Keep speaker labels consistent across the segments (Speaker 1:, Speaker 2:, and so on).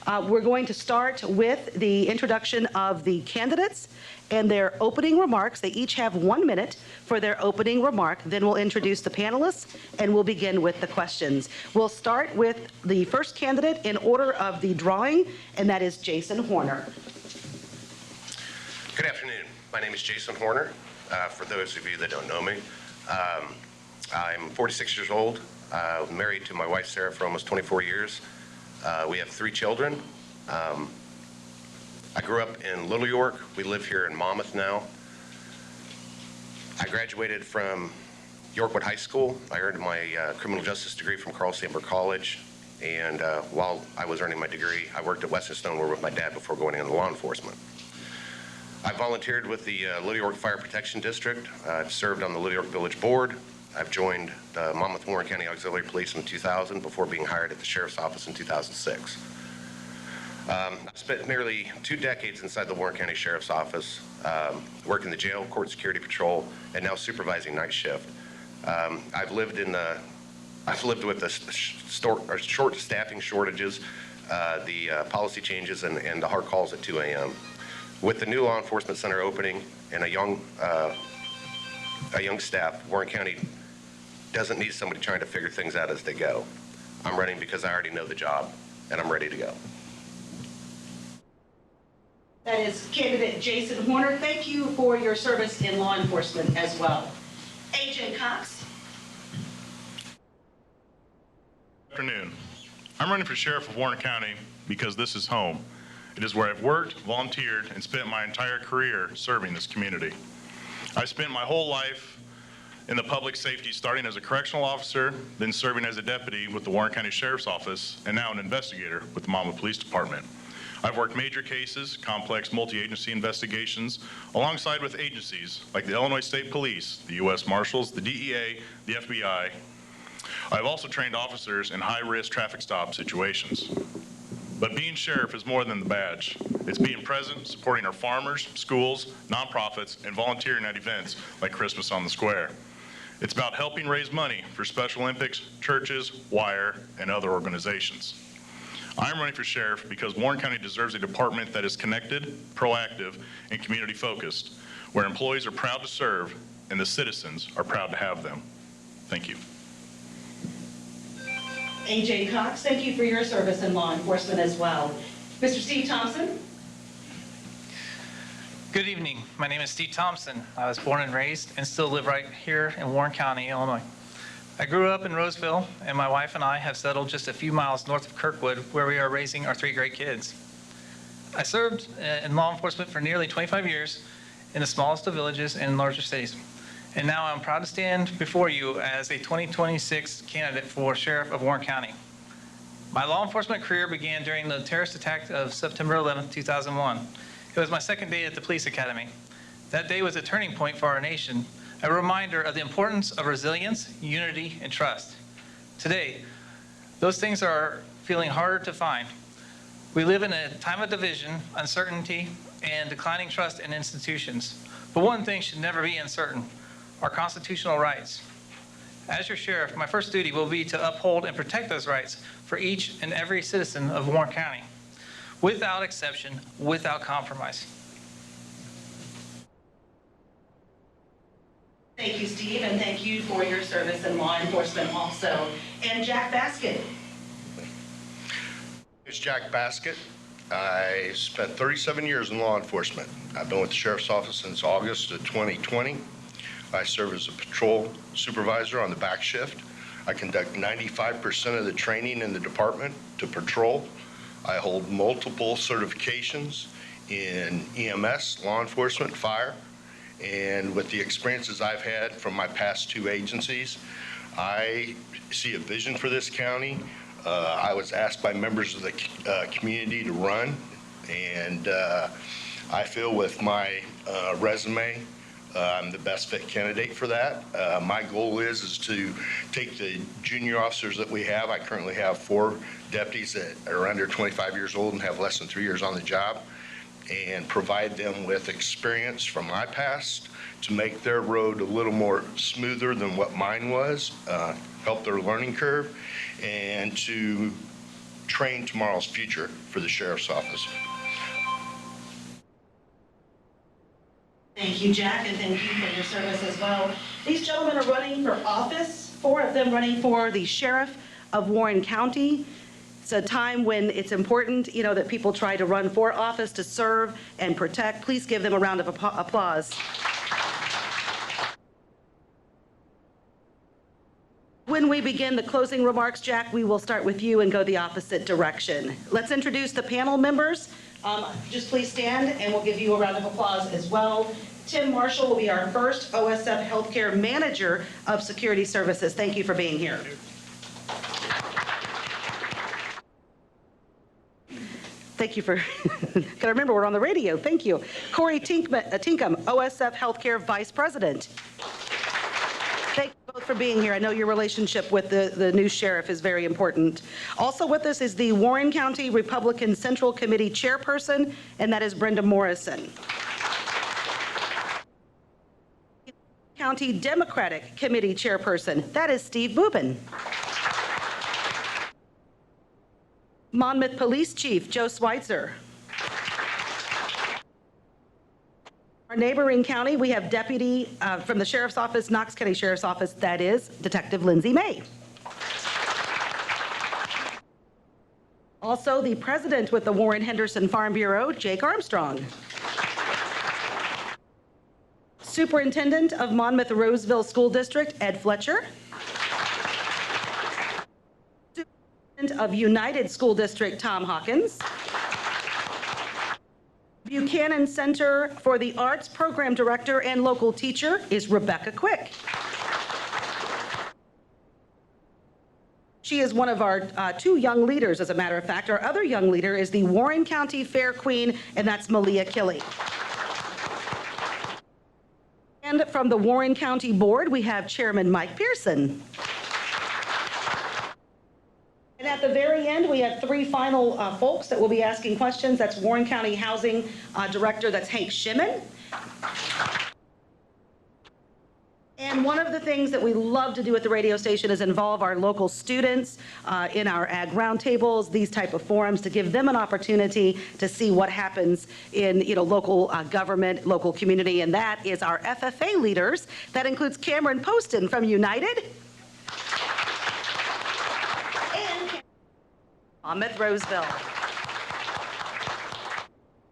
Speaker 1: We're going to start with the introduction of the candidates and their opening remarks. They each have 1 minute for their opening remark. Then we'll introduce the panelists and we'll begin with the questions. We'll start with the first candidate in order of the drawing, and that is Jason Horner.
Speaker 2: Good afternoon. My name is Jason Horner. For those of you that don't know me, I'm 46 years old. Married to my wife Sarah for almost 24 years. We have 3 children. I grew up in Little York. We live here in Monmouth now. I graduated from Yorkwood High School. I earned my criminal justice degree from Carl Sandburg College. And while I was earning my degree, I worked at Western Stoneware with my dad before going into law enforcement. I volunteered with the Little York Fire Protection District. I've served on the Little York Village Board. I've joined the Monmouth Warren County Auxiliary Police in 2000 before being hired at the Sheriff's Office in 2006. I've spent nearly 2 decades inside the Warren County Sheriff's Office, working the jail, court security patrol, and now supervising night shift. I've lived with the short staffing shortages, the policy changes, and the hard calls at 2 a.m. With the new law enforcement center opening and a young staff, Warren County doesn't need somebody trying to figure things out as they go. I'm running because I already know the job, and I'm ready to go.
Speaker 1: That is candidate Jason Horner. Thank you for your service in law enforcement as well. Agent Cox.
Speaker 3: Good afternoon. I'm running for Sheriff of Warren County because this is home. It is where I've worked, volunteered, and spent my entire career serving this community. I spent my whole life in the public safety, starting as a correctional officer, then serving as a deputy with the Warren County Sheriff's Office, and now an investigator with the Monmouth Police Department. I've worked major cases, complex multi-agency investigations, alongside with agencies like the Illinois State Police, the U.S. Marshals, the DEA, the FBI. I've also trained officers in high-risk traffic stop situations. But being sheriff is more than the badge. It's being present, supporting our farmers, schools, nonprofits, and volunteering at events like Christmas on the Square. It's about helping raise money for Special Olympics, churches, WIRE, and other organizations. I'm running for sheriff because Warren County deserves a department that is connected, proactive, and community-focused, where employees are proud to serve and the citizens are proud to have them. Thank you.
Speaker 1: AJ Cox, thank you for your service in law enforcement as well. Mr. Steve Thompson.
Speaker 4: Good evening. My name is Steve Thompson. I was born and raised and still live right here in Warren County, Illinois. I grew up in Roseville, and my wife and I have settled just a few miles north of Kirkwood, where we are raising our 3 great kids. I served in law enforcement for nearly 25 years in the smallest of villages and larger cities. And now I'm proud to stand before you as a 2026 candidate for Sheriff of Warren County. My law enforcement career began during the terrorist attack of September 11, 2001. It was my second day at the police academy. That day was a turning point for our nation, a reminder of the importance of resilience, unity, and trust. Today, those things are feeling harder to find. We live in a time of division, uncertainty, and declining trust in institutions. But one thing should never be uncertain: our constitutional rights. As your sheriff, my first duty will be to uphold and protect those rights for each and every citizen of Warren County, without exception, without compromise.
Speaker 1: Thank you, Steve, and thank you for your service in law enforcement also. And Jack Baskett.
Speaker 5: It's Jack Baskett. I spent 37 years in law enforcement. I've been with the Sheriff's Office since August of 2020. I serve as a patrol supervisor on the back shift. I conduct 95% of the training in the department to patrol. I hold multiple certifications in EMS, law enforcement, fire, and with the experiences I've had from my past 2 agencies, I see a vision for this county. I was asked by members of the community to run, and I feel with my resume, I'm the best fit candidate for that. My goal is to take the junior officers that we have. I currently have 4 deputies that are under 25 years old and have less than 3 years on the job, and provide them with experience from my past to make their road a little more smoother than what mine was, help their learning curve, and to train tomorrow's future for the sheriff's office.
Speaker 1: Thank you, Jack, and thank you for your service as well. These gentlemen are running for office, 4 of them running for the sheriff of Warren County. It's a time when it's important, that people try to run for office to serve and protect. Please give them a round of applause. When we begin the closing remarks, Jack, we will start with you and go the opposite direction. Let's introduce the panel members. Just please stand, and we'll give you a round of applause as well. Tim Marshall will be our first OSF Healthcare Manager of Security Services. Thank you for being here. Thank you for, gotta remember we're on the radio. Thank you. Corey Tinkham, OSF Healthcare Vice President. Thank you both for being here. I know your relationship with the new sheriff is very important. Also with us is the Warren County Republican Central Committee Chairperson, and that is Brenda Morrison. County Democratic Committee Chairperson, that is Steve Boobin. Monmouth Police Chief Joe Schweitzer. Our neighboring county, we have Deputy from the Sheriff's Office, Knox County Sheriff's Office, that is Detective Lindsay May. Also, the President with the Warren Henderson Farm Bureau, Jake Armstrong. Superintendent of Monmouth Roseville School District, Ed Fletcher. Superintendent of United School District, Tom Hawkins. Buchanan Center for the Arts Program Director and local teacher is Rebecca Quick. She is one of our 2 young leaders, as a matter of fact. Our other young leader is the Warren County Fair Queen, and that's Malia Killey. And from the Warren County Board, we have Chairman Mike Pearson. And at the very end, we have 3 final folks that will be asking questions. That's Warren County Housing Director, that's Hank Shimon. And one of the things that we love to do at the radio station is involve our local students in our ag roundtables, these type of forums, to give them an opportunity to see what happens in local government, local community, and that is our FFA leaders. That includes Cameron Poston from United. And Monmouth Roseville.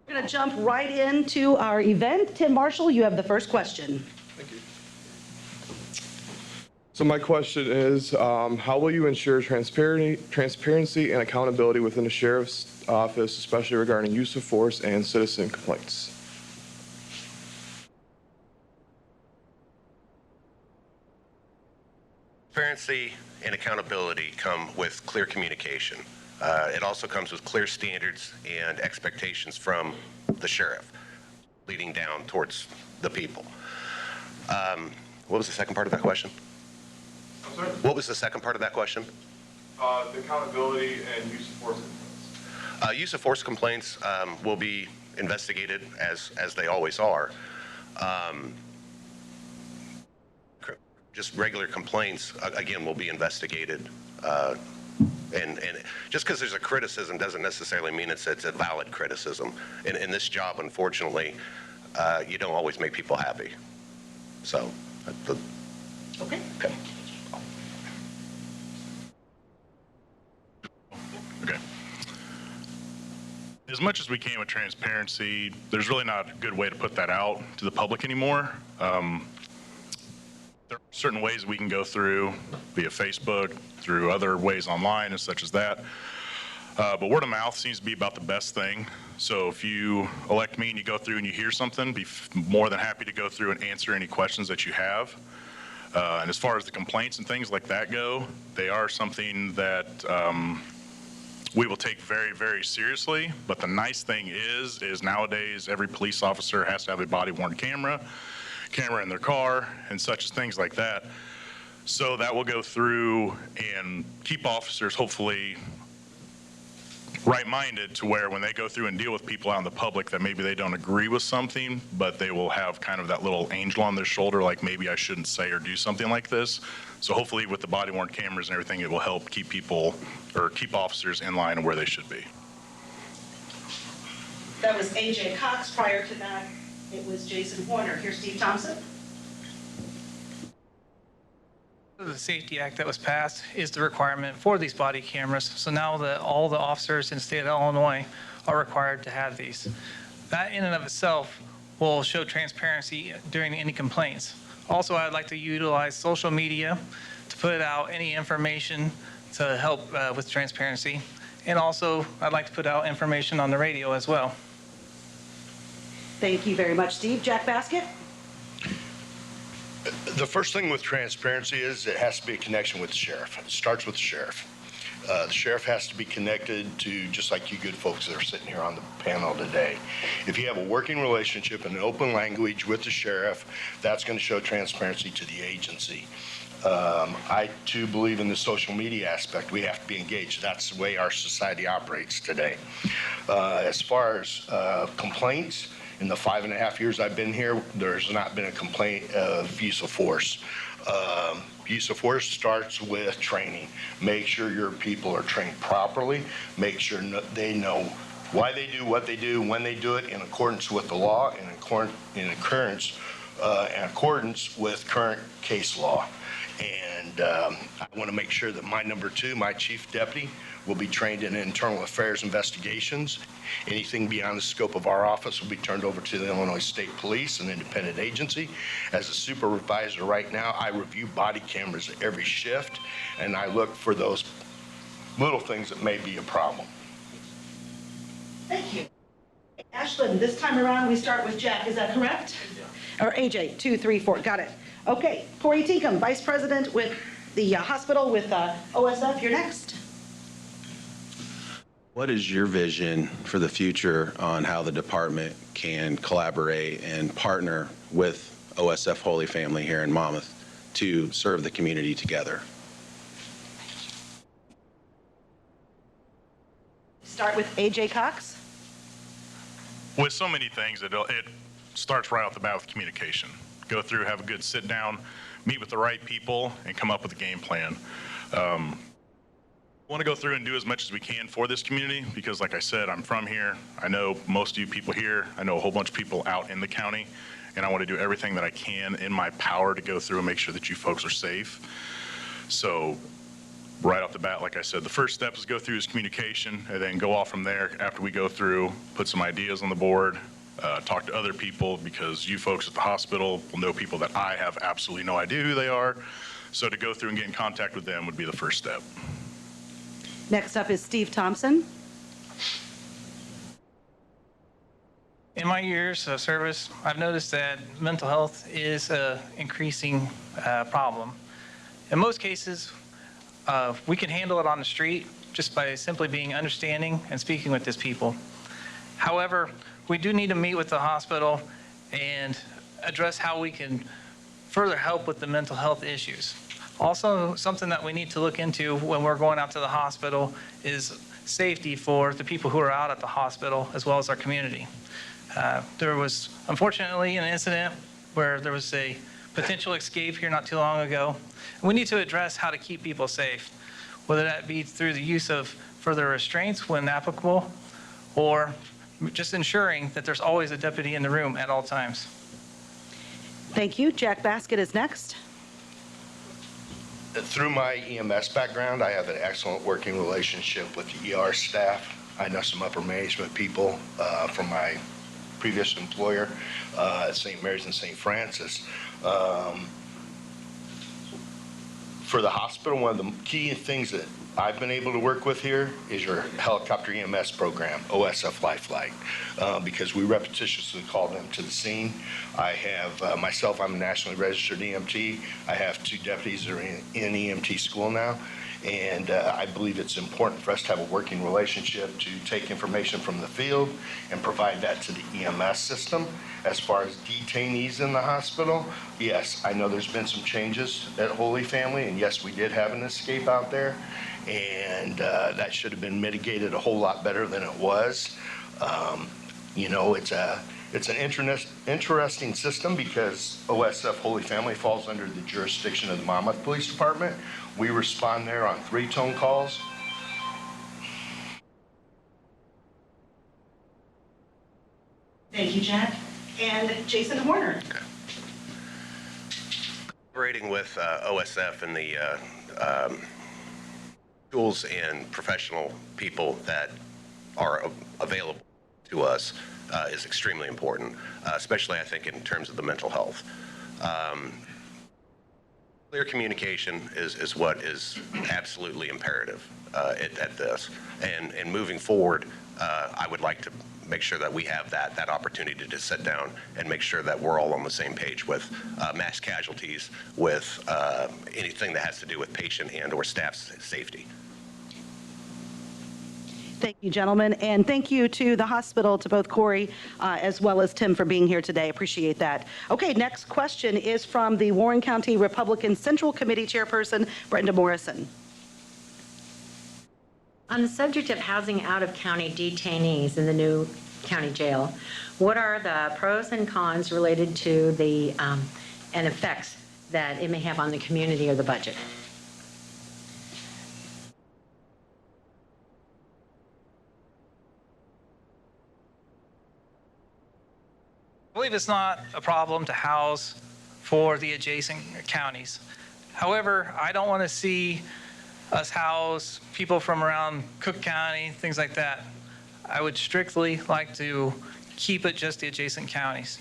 Speaker 1: We're going to jump right into our event. Tim Marshall, you have the first question.
Speaker 6: Thank you. So my question is, how will you ensure transparency and accountability within the Sheriff's Office, especially regarding use of force and citizen complaints?
Speaker 2: Transparency and accountability come with clear communication. It also comes with clear standards and expectations from the sheriff, leading down towards the people. What was the second part of that question?
Speaker 6: I'm sorry?
Speaker 2: What was the second part of that question?
Speaker 6: The accountability and use of force complaints.
Speaker 2: Use of force complaints will be investigated as they always are. Just regular complaints, again, will be investigated. And just because there's a criticism doesn't necessarily mean it's a valid criticism. In this job, unfortunately, you don't always make people happy. So,
Speaker 1: Okay.
Speaker 2: okay.
Speaker 3: Okay. As much as we can with transparency, there's really not a good way to put that out to the public anymore. There are certain ways we can go through via Facebook, through other ways online and such as that. But word of mouth seems to be about the best thing. So if you elect me and you go through and you hear something, be more than happy to go through and answer any questions that you have. And as far as the complaints and things like that go, they are something that we will take very, very seriously. But the nice thing is nowadays every police officer has to have a body-worn camera in their car and such things like that. So that will go through and keep officers hopefully right-minded to where when they go through and deal with people out in the public that maybe they don't agree with something, but they will have kind of that little angel on their shoulder, like maybe I shouldn't say or do something like this. So hopefully with the body-worn cameras and everything, it will help keep people or keep officers in line of where they should be.
Speaker 1: That was A.J. Cox. Prior to that, it was Jason Horner. Here's Steve Thompson.
Speaker 4: The Safety Act that was passed is the requirement for these body cameras. So now that all the officers in the state of Illinois are required to have these. That in and of itself will show transparency during any complaints. Also, I'd like to utilize social media to put out any information to help with transparency. And also, I'd like to put out information on the radio as well.
Speaker 1: Thank you very much, Steve. Jack Baskett?
Speaker 5: The first thing with transparency is it has to be a connection with the sheriff. It starts with the sheriff. The sheriff has to be connected to, just like you good folks that are sitting here on the panel today. If you have a working relationship and an open language with the sheriff, that's going to show transparency to the agency. I too believe in the social media aspect. We have to be engaged. That's the way our society operates today. As far as complaints, in the 5.5 years I've been here, there's not been a complaint of use of force. Use of force starts with training. Make sure your people are trained properly. Make sure they know why they do what they do, when they do it, in accordance with the law, and in accordance with current case law. And I want to make sure that my number 2, my chief deputy, will be trained in internal affairs investigations. Anything beyond the scope of our office will be turned over to the Illinois State Police, an independent agency. As a supervisor right now, I review body cameras at every shift, and I look for those little things that may be a problem.
Speaker 1: Thank you. Ashlyn, this time around, we start with Jack. Is that correct? Or AJ, 2, 3, 4. Got it. Okay. Corey Tinkham, Vice President with the hospital with OSF. You're next.
Speaker 7: What is your vision for the future on how the department can collaborate and partner with OSF Holy Family here in Monmouth to serve the community together?
Speaker 1: Start with AJ Cox.
Speaker 3: With so many things, it starts right off the bat with communication. Go through, have a good sit down, meet with the right people, and come up with a game plan. I want to go through and do as much as we can for this community because, like I said, I'm from here. I know most of you people here. I know a whole bunch of people out in the county, and I want to do everything that I can in my power to go through and make sure that you folks are safe. So right off the bat, like I said, the first step is go through is communication, and then go off from there after we go through, put some ideas on the board, talk to other people because you folks at the hospital will know people that I have absolutely no idea who they are. So to go through and get in contact with them would be the first step.
Speaker 1: Next up is Steve Thompson.
Speaker 4: In my years of service, I've noticed that mental health is an increasing problem. In most cases, we can handle it on the street just by simply being understanding and speaking with these people. However, we do need to meet with the hospital and address how we can further help with the mental health issues. Also, something that we need to look into when we're going out to the hospital is safety for the people who are out at the hospital as well as our community. There was, unfortunately, an incident where there was a potential escape here not too long ago. We need to address how to keep people safe, whether that be through the use of further restraints when applicable, or just ensuring that there's always a deputy in the room at all times.
Speaker 1: Thank you. Jack Baskett is next.
Speaker 5: Through my EMS background, I have an excellent working relationship with the ER staff. I know some upper management people from my previous employer at St. Mary's and St. Francis. For the hospital, one of the key things that I've been able to work with here is your helicopter EMS program, OSF Lifeline, because we repetitiously call them to the scene. I have, myself, I'm a nationally registered EMT. I have 2 deputies that are in EMT school now, And I believe it's important for us to have a working relationship to take information from the field and provide that to the EMS system. As far as detainees in the hospital, yes, I know there's been some changes at Holy Family, and yes, we did have an escape out there, and that should have been mitigated a whole lot better than it was. You know, it's an interesting system because OSF Holy Family falls under the jurisdiction of the Monmouth Police Department. We respond there on 3-tone calls.
Speaker 1: Thank you, Jack. And Jason Horner.
Speaker 2: Collaborating with OSF and the tools and professional people that are available to us is extremely important, especially I think in terms of the mental health. Clear communication is what is absolutely imperative at this. And moving forward, I would like to make sure that we have that opportunity to sit down and make sure that we're all on the same page with mass casualties, with anything that has to do with patient and or staff's safety.
Speaker 1: Thank you, gentlemen, and thank you to the hospital, to both Corey as well as Tim for being here today. Appreciate that. Okay, next question is from the Warren County Republican Central Committee Chairperson, Brenda Morrison.
Speaker 8: On the subject of housing out-of-county detainees in the new county jail, what are the pros and cons related to the and effects that it may have on the community or the budget?
Speaker 4: I believe it's not a problem to house for the adjacent counties. However, I don't want to see us house people from around Cook County, things like that. I would strictly like to keep it just the adjacent counties.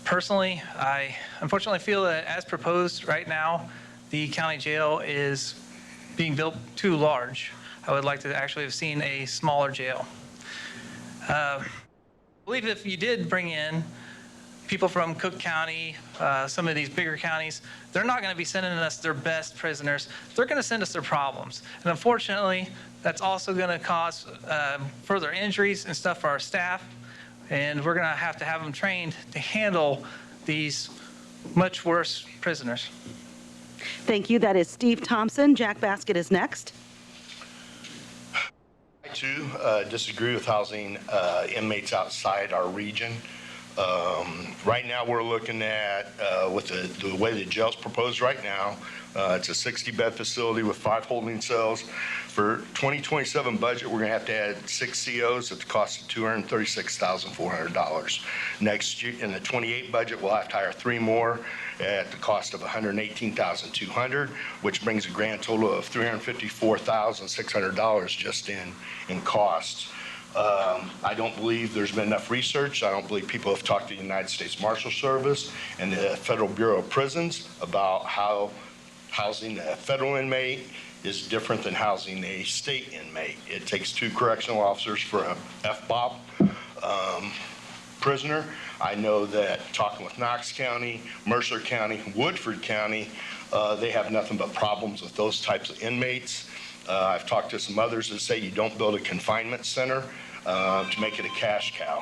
Speaker 4: Personally, I unfortunately feel that as proposed right now, the county jail is being built too large. I would like to actually have seen a smaller jail. I believe if you did bring in people from Cook County, some of these bigger counties, they're not going to be sending us their best prisoners. They're going to send us their problems. And unfortunately, that's also going to cause further injuries and stuff for our staff. And we're going to have them trained to handle these much worse prisoners.
Speaker 1: Thank you. That is Steve Thompson. Jack Baskett is next.
Speaker 5: I, too, disagree with housing inmates outside our region. Right now, we're looking at, with the way the jail's proposed right now, it's a 60-bed facility with 5 holding cells. For 2027 budget, we're going to add 6 COs at the cost of $236,400. Next year, in the 28 budget, we'll have to hire 3 more at the cost of $118,200, which brings a grand total of $354,600 just in costs. I don't believe there's been enough research. I don't believe people have talked to the United States Marshal Service and the Federal Bureau of Prisons about how housing a federal inmate is different than housing a state inmate. It takes 2 correctional officers for a FBOP prisoner. I know that talking with Knox County, Mercer County, Woodford County, they have nothing but problems with those types of inmates. I've talked to some others that say you don't build a confinement center to make it a cash cow.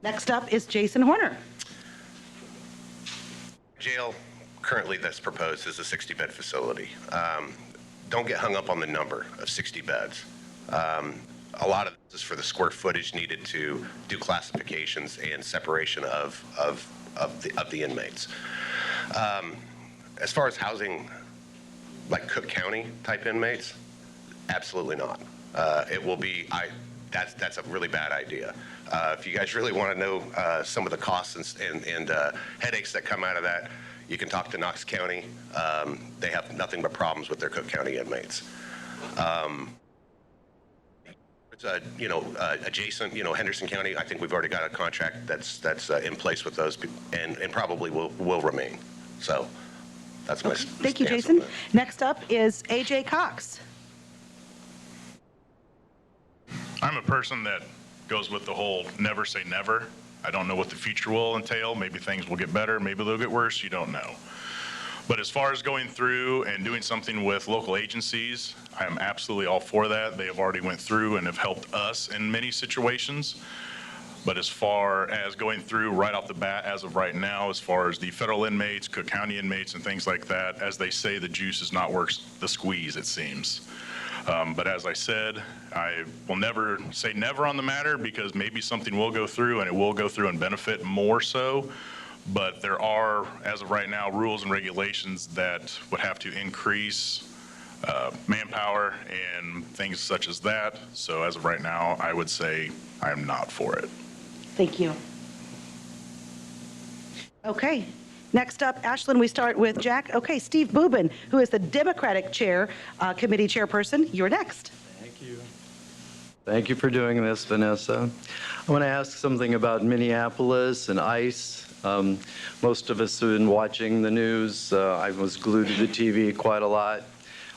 Speaker 1: Next up is Jason Horner.
Speaker 2: Jail currently that's proposed is a 60-bed facility. Don't get hung up on the number of 60 beds. A lot of this is for the square footage needed to do classifications and separation of the inmates. As far as housing like Cook County type inmates, absolutely not. It will be, that's a really bad idea. If you guys really want to know some of the costs and headaches that come out of that, you can talk to Knox County. They have nothing but problems with their Cook County inmates. It's adjacent, Henderson County. I think we've already got a contract that's in place with those, and probably will remain. So that's my stance.
Speaker 1: Thank you, Jason. Next up is AJ Cox.
Speaker 3: I'm a person that goes with the whole never say never. I don't know what the future will entail. Maybe things will get better, maybe they'll get worse, you don't know. But as far as going through and doing something with local agencies, I am absolutely all for that. They have already went through and have helped us in many situations. But as far as going through right off the bat, as of right now, as far as the federal inmates, Cook County inmates, and things like that, as they say, the juice is not worth the squeeze, it seems. But as I said, I will never say never on the matter, because maybe something will go through, and it will go through and benefit more so. But there are, as of right now, rules and regulations that would have to increase manpower and things such as that. So as of right now, I would say I am not for it.
Speaker 1: Thank you. Okay, next up, Ashland, we start with Jack. Okay, Steve Boobin, who is the Democratic Committee Chairperson, you're next.
Speaker 9: Thank you. Thank you for doing this, Vanessa. I want to ask something about Minneapolis and ICE. Most of us have been watching the news. I was glued to the TV quite a lot,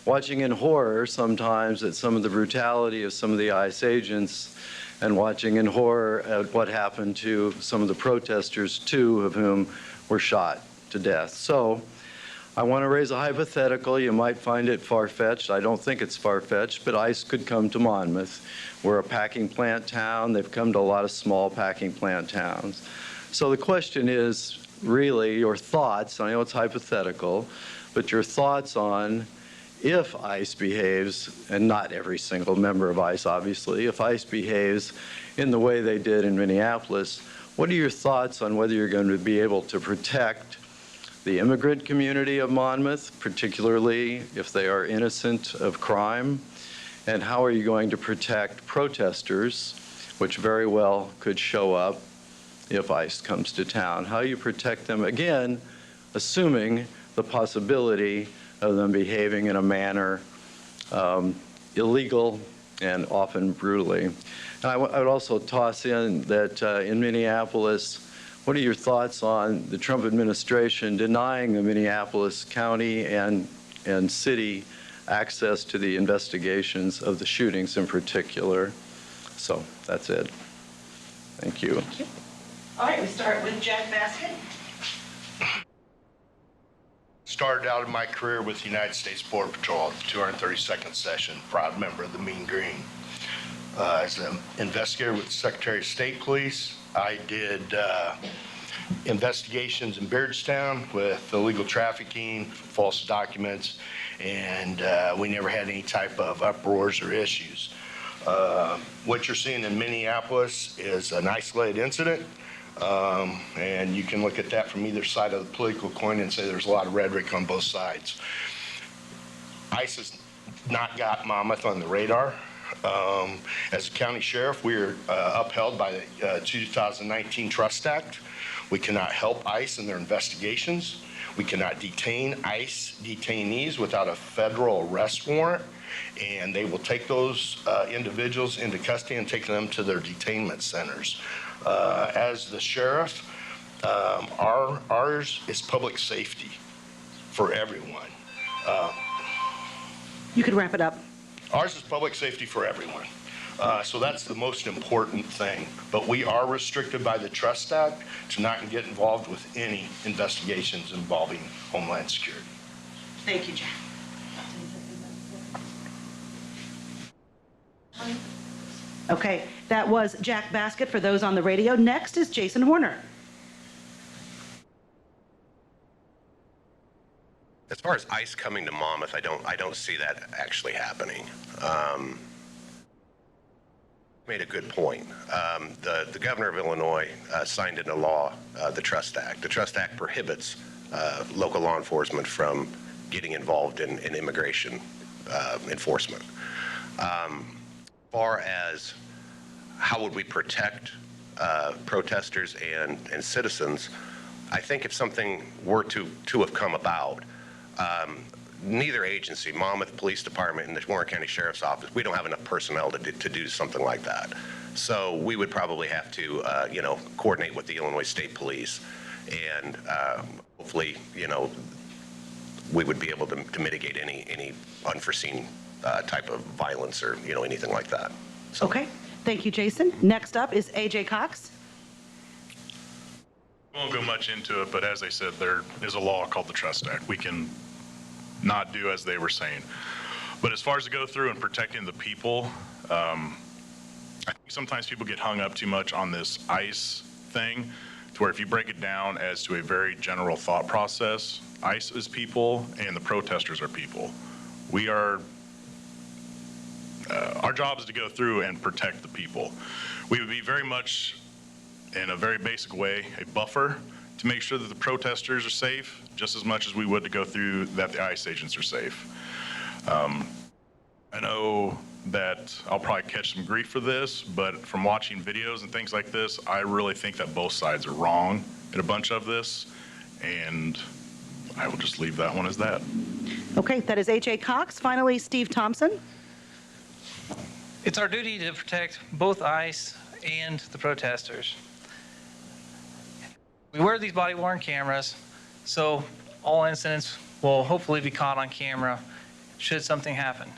Speaker 9: watching in horror sometimes at some of the brutality of some of the ICE agents, and watching in horror at what happened to some of the protesters, two of whom were shot to death. So I want to raise a hypothetical. You might find it far-fetched. I don't think it's far-fetched, but ICE could come to Monmouth. We're a packing plant town. They've come to a lot of small packing plant towns. So the question is really your thoughts, I know it's hypothetical, but your thoughts on if ICE behaves, and not every single member of ICE obviously, if ICE behaves in the way they did in Minneapolis, what are your thoughts on whether you're going to be able to protect the immigrant community of Monmouth, particularly if they are innocent of crime, and how are you going to protect protesters, which very well could show up if ICE comes to town? How do you protect them, again, assuming the possibility of them behaving in a manner illegal and often brutally? And I would also toss in that in Minneapolis, what are your thoughts on the Trump administration denying the Minneapolis County and city access to the investigations of the shootings in particular? So that's it. Thank you.
Speaker 1: Thank you. All right, we start with Jack Baskett.
Speaker 5: Started out in my career with the United States Border Patrol, the 232nd Session, proud member of the Mean Green. As an investigator with the Secretary of State Police, I did investigations in Beardstown with illegal trafficking, false documents, and we never had any type of uproars or issues. What you're seeing in Minneapolis is an isolated incident. And you can look at that from either side of the political coin and say there's a lot of rhetoric on both sides. ICE has not got Monmouth on the radar. As a county sheriff, we are upheld by the 2019 Trust Act. We cannot help ICE in their investigations. We cannot detain ICE detainees without a federal arrest warrant, and they will take those individuals into custody and take them to their detainment centers. As the sheriff, ours is public safety for everyone.
Speaker 1: You can wrap it up.
Speaker 5: Ours is public safety for everyone. So that's the most important thing. But we are restricted by the Trust Act to not get involved with any investigations involving Homeland Security.
Speaker 1: Thank you, Jack. Okay, that was Jack Baskett for those on the radio. Next is Jason Horner.
Speaker 2: As far as ICE coming to Monmouth, I don't see that actually happening. Made a good point. The governor of Illinois signed into law the Trust Act. The Trust Act prohibits local law enforcement from getting involved in immigration enforcement. Far as how would we protect protesters and citizens, I think if something were to have come about, neither agency, Monmouth Police Department and the Warren County Sheriff's Office, we don't have enough personnel to do something like that. So we would probably have to, coordinate with the Illinois State Police, and hopefully, we would be able to mitigate any unforeseen type of violence or, anything like that. So.
Speaker 1: Okay, thank you, Jason. Next up is AJ Cox.
Speaker 3: won't go much into it, but as I said, there is a law called the Trust Act. We can not do as they were saying. But as far as to go through and protecting the people, I think sometimes people get hung up too much on this ICE thing, to where if you break it down as to a very general thought process, ICE is people and the protesters are people. We are, our job is to go through and protect the people. We would be very much, in a very basic way, a buffer to make sure that the protesters are safe, just as much as we would to go through that the ICE agents are safe. I know that I'll probably catch some grief for this, but from watching videos and things like this, I really think that both sides are wrong in a bunch of this, and I will just leave that one as that.
Speaker 1: Okay, that is A.J. Cox. Finally, Steve Thompson.
Speaker 4: It's our duty to protect both ICE and the protesters. We wear these body-worn cameras, so all incidents will hopefully be caught on camera should something happen.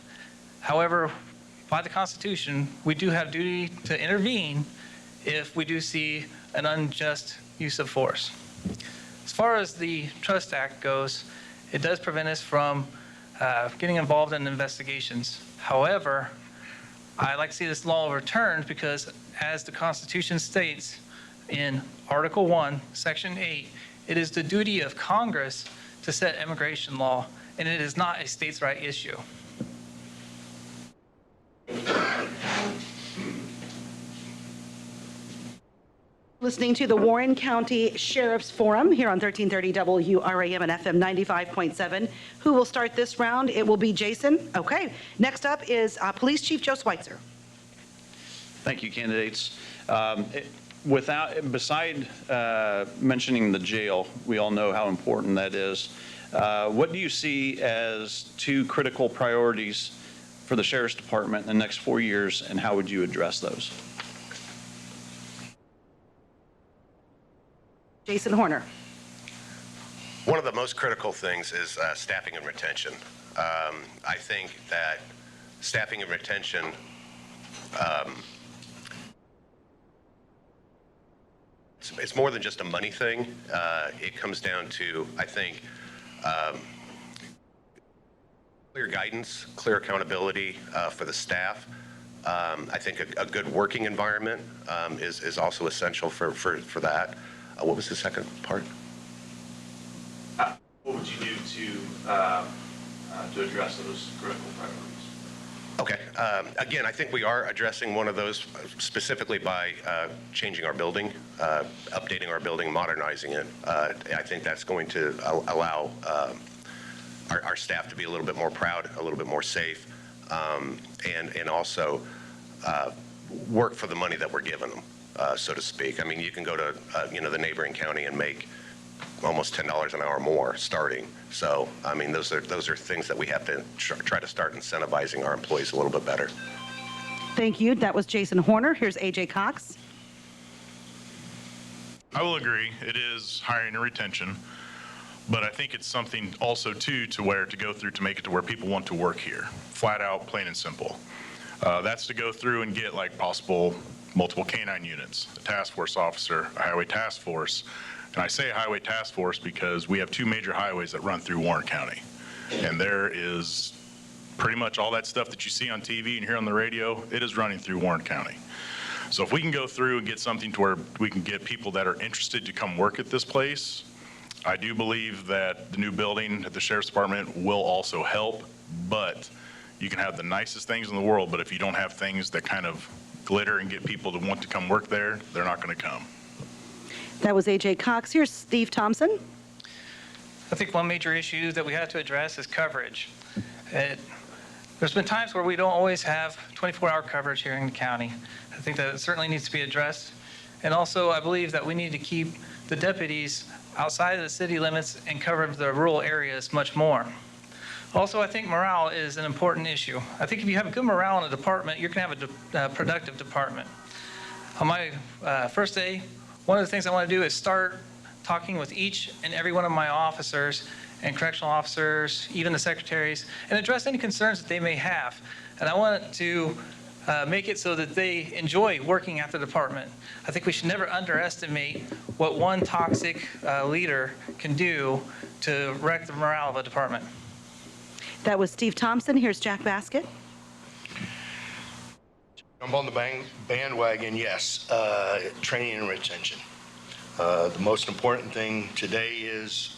Speaker 4: However, by the Constitution, we do have duty to intervene if we do see an unjust use of force. As far as the Trust Act goes, it does prevent us from getting involved in investigations. However, I'd like to see this law overturned because, as the Constitution states in Article 1, Section 8, it is the duty of Congress to set immigration law, and it is not a states' right issue.
Speaker 1: Listening to the Warren County Sheriff's Forum here on 1330 WRAM and FM 95.7. Who will start this round? It will be Jason. Okay. Next up is Police Chief Joe Schweitzer.
Speaker 10: Thank you, candidates. Beside mentioning the jail, we all know how important that is. What do you see as two critical priorities for the Sheriff's Department in the next 4 years, and how would you address those?
Speaker 1: Jason Horner.
Speaker 2: One of the most critical things is staffing and retention. I think that staffing and retention it's more than just a money thing. It comes down to, I think, clear guidance, clear accountability for the staff. I think a good working environment is also essential for that. What was the second part?
Speaker 10: What would you do to address those critical priorities?
Speaker 2: Okay. Again, I think we are addressing one of those specifically by changing our building, updating our building, modernizing it. I think that's going to allow our staff to be a little bit more proud, a little bit more safe, and also work for the money that we're giving them, so to speak. I mean, you can go to the neighboring county and make almost $10 an hour more starting. So, I mean, those are things that we have to try to start incentivizing our employees a little bit better.
Speaker 1: Thank you. That was Jason Horner. Here's A.J. Cox.
Speaker 3: I will agree. It is hiring and retention, but I think it's something also too to go through to make it to where people want to work here. Flat out, plain and simple. That's to go through and get like possible multiple canine units, a task force officer, a highway task force. And I say highway task force because we have two major highways that run through Warren County. And there is pretty much all that stuff that you see on TV and hear on the radio, it is running through Warren County. So if we can go through and get something to where we can get people that are interested to come work at this place, I do believe that the new building at the Sheriff's Department will also help, but you can have the nicest things in the world, but if you don't have things that kind of glitter and get people to want to come work there, they're not going to come.
Speaker 1: That was A.J. Cox. Here's Steve Thompson.
Speaker 4: I think one major issue that we have to address is coverage. There's been times where we don't always have 24-hour coverage here in the county. I think that it certainly needs to be addressed. And also, I believe that we need to keep the deputies outside of the city limits and cover the rural areas much more. Also, I think morale is an important issue. I think if you have a good morale in a department, you're going to have a productive department. On my first day, one of the things I want to do is start talking with each and every one of my officers and correctional officers, even the secretaries, and address any concerns that they may have. And I want to make it so that they enjoy working at the department. I think we should never underestimate what one toxic leader can do to wreck the morale of a department.
Speaker 1: That was Steve Thompson. Here's Jack Baskett.
Speaker 5: Jump on the bandwagon, yes. Training and retention. The most important thing today is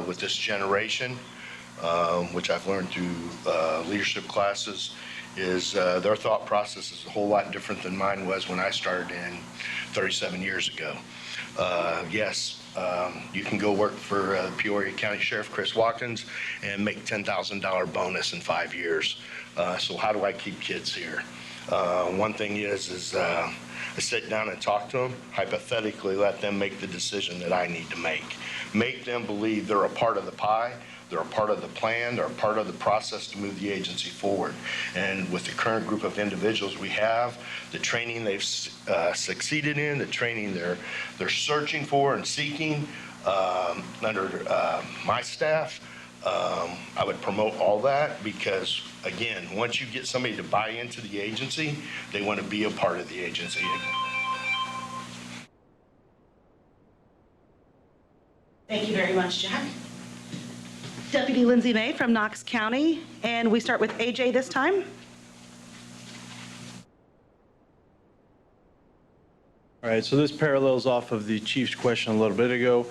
Speaker 5: with this generation, which I've learned through leadership classes, is their thought process is a whole lot different than mine was when I started in 37 years ago. Yes, you can go work for Peoria County Sheriff Chris Watkins and make $10,000 bonus in 5 years. So how do I keep kids here? One thing is I sit down and talk to them, hypothetically let them make the decision that I need to make. Make them believe they're a part of the pie, they're a part of the plan, they're a part of the process to move the agency forward. And with the current group of individuals we have, the training they've succeeded in, the training they're searching for and seeking under my staff, I would promote all that because, again, once you get somebody to buy into the agency, they want to be a part of the agency.
Speaker 1: Thank you very much, Jack. Deputy Lindsay May from Knox County, and we start with AJ this time.
Speaker 11: All right, so this parallels off of the chief's question a little bit ago,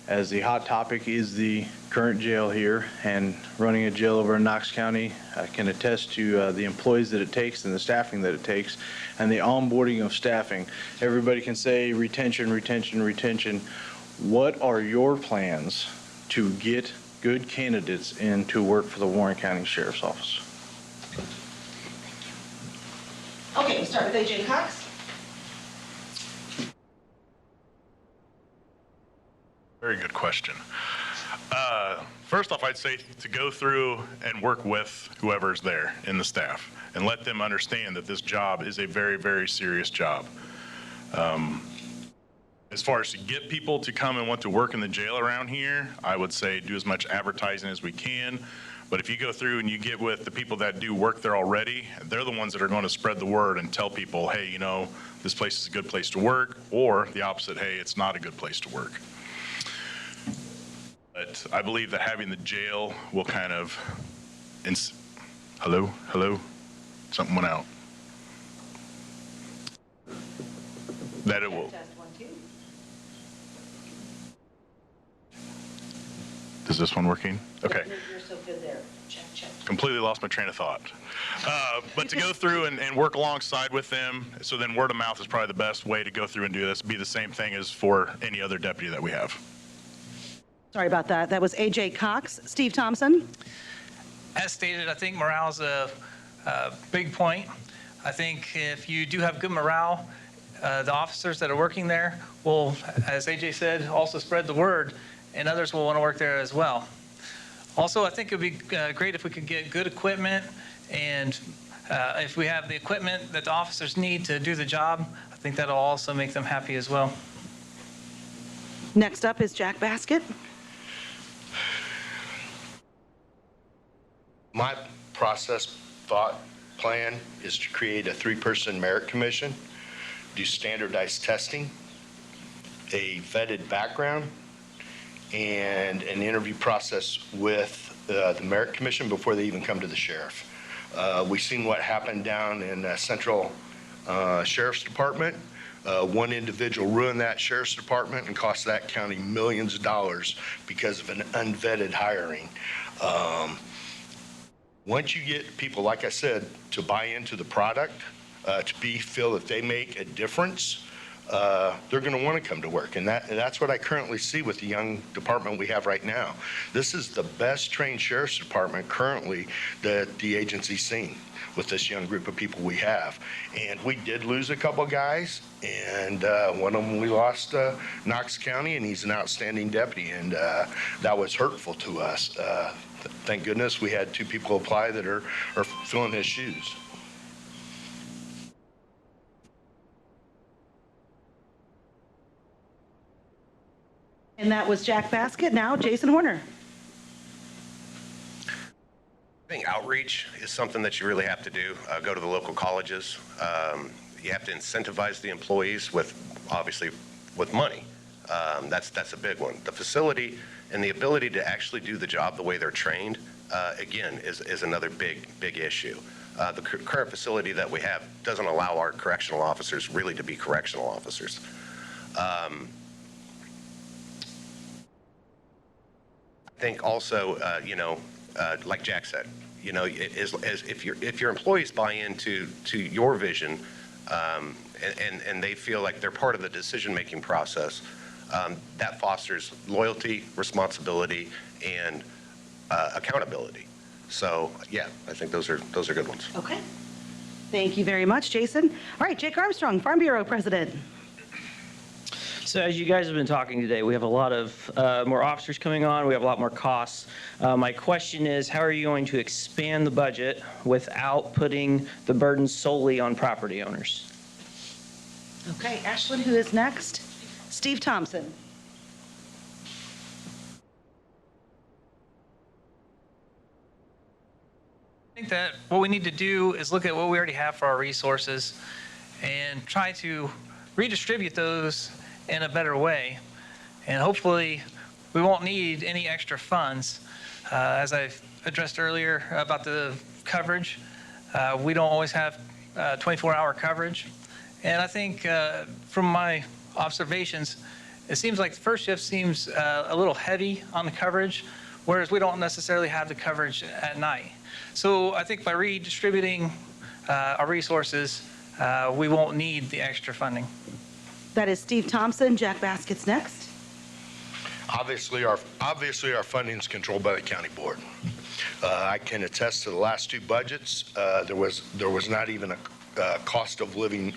Speaker 11: as the hot topic is the current jail here, and running a jail over in Knox County. I can attest to the employees that it takes and the staffing that it takes and the onboarding of staffing. Everybody can say retention, retention, retention. What are your plans to get good candidates in to work for the Warren County Sheriff's Office?
Speaker 1: Okay, we'll start with AJ Cox.
Speaker 3: Very good question. First off, I'd say to go through and work with whoever's there in the staff and let them understand that this job is a very, very serious job. As far as to get people to come and want to work in the jail around here, I would say do as much advertising as we can. But if you go through and you get with the people that do work there already, they're the ones that are going to spread the word and tell people, hey, you know, this place is a good place to work, or the opposite, hey, it's not a good place to work. But I believe that having the jail will kind of, hello, something went out. That it will.
Speaker 1: Test 1, 2.
Speaker 3: Is this one working? Okay.
Speaker 1: You're so good there. Check, check.
Speaker 3: Completely lost my train of thought. But to go through and work alongside with them, so then word of mouth is probably the best way to go through and do this. Be the same thing as for any other deputy that we have.
Speaker 1: Sorry about that. That was AJ Cox. Steve Thompson.
Speaker 4: As stated, I think morale is a big point. I think if you do have good morale, the officers that are working there will, as AJ said, also spread the word, and others will want to work there as well. Also, I think it would be great if we could get good equipment, and if we have the equipment that the officers need to do the job, I think that'll also make them happy as well.
Speaker 1: Next up is Jack Baskett.
Speaker 5: My process thought plan is to create a 3-person merit commission, do standardized testing, a vetted background, and an interview process with the merit commission before they even come to the sheriff. We've seen what happened down in Central Sheriff's Department. One individual ruined that sheriff's department and cost that county millions of dollars because of an unvetted hiring. Once you get people, like I said, to buy into the product, to feel that they make a difference, they're going to want to come to work. And that's what I currently see with the young department we have right now. This is the best trained sheriff's department currently that the agency's seen with this young group of people we have. And we did lose a couple guys, and one of them we lost Knox County, and he's an outstanding deputy, and that was hurtful to us. Thank goodness we had 2 people apply that are filling his shoes.
Speaker 1: And that was Jack Baskett. Now, Jason Horner.
Speaker 2: I think outreach is something that you really have to do. Go to the local colleges. You have to incentivize the employees with, obviously, with money. That's a big one. The facility and the ability to actually do the job the way they're trained, again, is another big issue. The current facility that we have doesn't allow our correctional officers really to be correctional officers. I think also, like Jack said, if your employees buy into your vision, and they feel like they're part of the decision-making process, that fosters loyalty, responsibility, and accountability. So, yeah, I think those are good ones.
Speaker 1: Okay. Thank you very much, Jason. All right, Jake Armstrong, Farm Bureau President.
Speaker 12: So as you guys have been talking today, we have a lot of more officers coming on. We have a lot more costs. My question is, how are you going to expand the budget without putting the burden solely on property owners?
Speaker 1: Okay, Ashlyn, who is next? Steve Thompson.
Speaker 4: I think that what we need to do is look at what we already have for our resources and try to redistribute those in a better way. And hopefully we won't need any extra funds. As I've addressed earlier about the coverage, we don't always have 24-hour coverage. And I think from my observations, it seems like the first shift seems a little heavy on the coverage, whereas we don't necessarily have the coverage at night. So I think by redistributing our resources, we won't need the extra funding.
Speaker 1: That is Steve Thompson. Jack Baskett's next.
Speaker 5: Obviously, our funding is controlled by the county board. I can attest to the last two budgets. There was not even a cost of living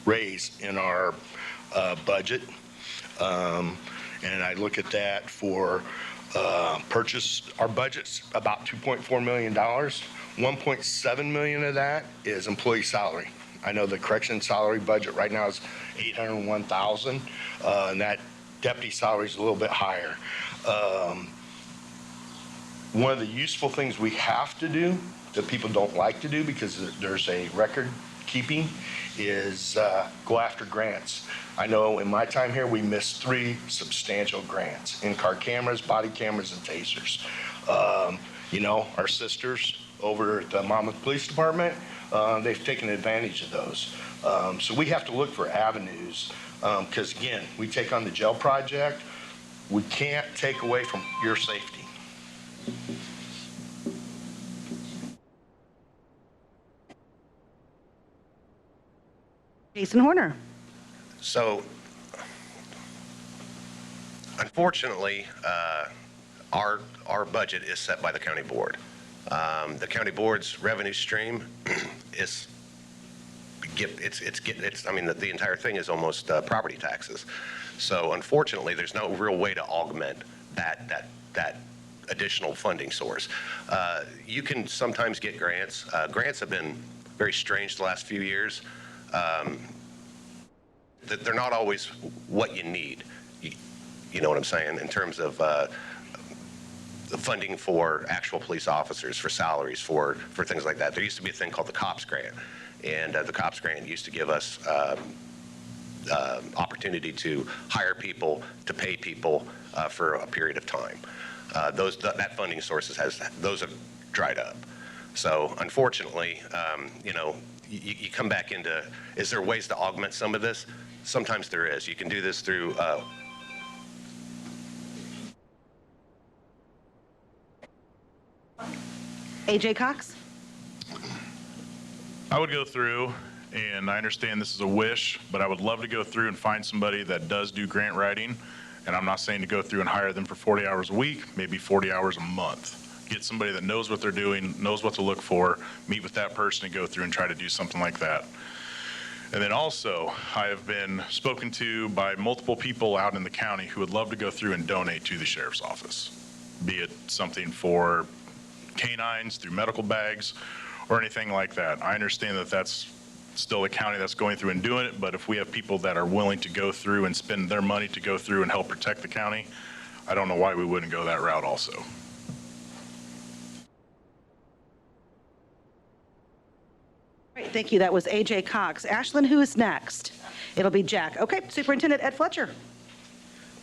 Speaker 5: raise in our budget, and I look at that for purchase. Our budget's about $2.4 million. $1.7 million of that is employee salary. I know the correction salary budget right now is $801,000, and that deputy salary is a little bit higher. One of the useful things we have to do that people don't like to do because there's a record keeping is go after grants. I know in my time here, we missed 3 substantial grants: in-car cameras, body cameras, and tasers. Our sisters over at the Monmouth Police Department, they've taken advantage of those. So we have to look for avenues because, again, we take on the jail project. We can't take away from your safety.
Speaker 1: Jason Horner.
Speaker 2: So, unfortunately, our budget is set by the county board. The county board's revenue stream is the entire thing is almost property taxes. So, unfortunately, there's no real way to augment that additional funding source. You can sometimes get grants. Grants have been very strange the last few years. They're not always what you need. You know what I'm saying, in terms of the funding for actual police officers, for salaries, for things like that. There used to be a thing called the COPS grant, and the COPS grant used to give us opportunity to hire people, to pay people for a period of time. That funding sources those have dried up. So unfortunately, you come back into, is there ways to augment some of this? Sometimes there is. You can do this through
Speaker 1: AJ Cox.
Speaker 3: I would go through, and I understand this is a wish, but I would love to go through and find somebody that does do grant writing. And I'm not saying to go through and hire them for 40 hours a week, maybe 40 hours a month. Get somebody that knows what they're doing, knows what to look for, meet with that person and go through and try to do something like that. And then also, I have been spoken to by multiple people out in the county who would love to go through and donate to the sheriff's office, be it something for canines, through medical bags, or anything like that. I understand that that's still a county that's going through and doing it, but if we have people that are willing to go through and spend their money to go through and help protect the county, I don't know why we wouldn't go that route also.
Speaker 1: Great, thank you. That was A.J. Cox. Ashlyn, who is next? It'll be Jack. Okay, Superintendent Ed Fletcher.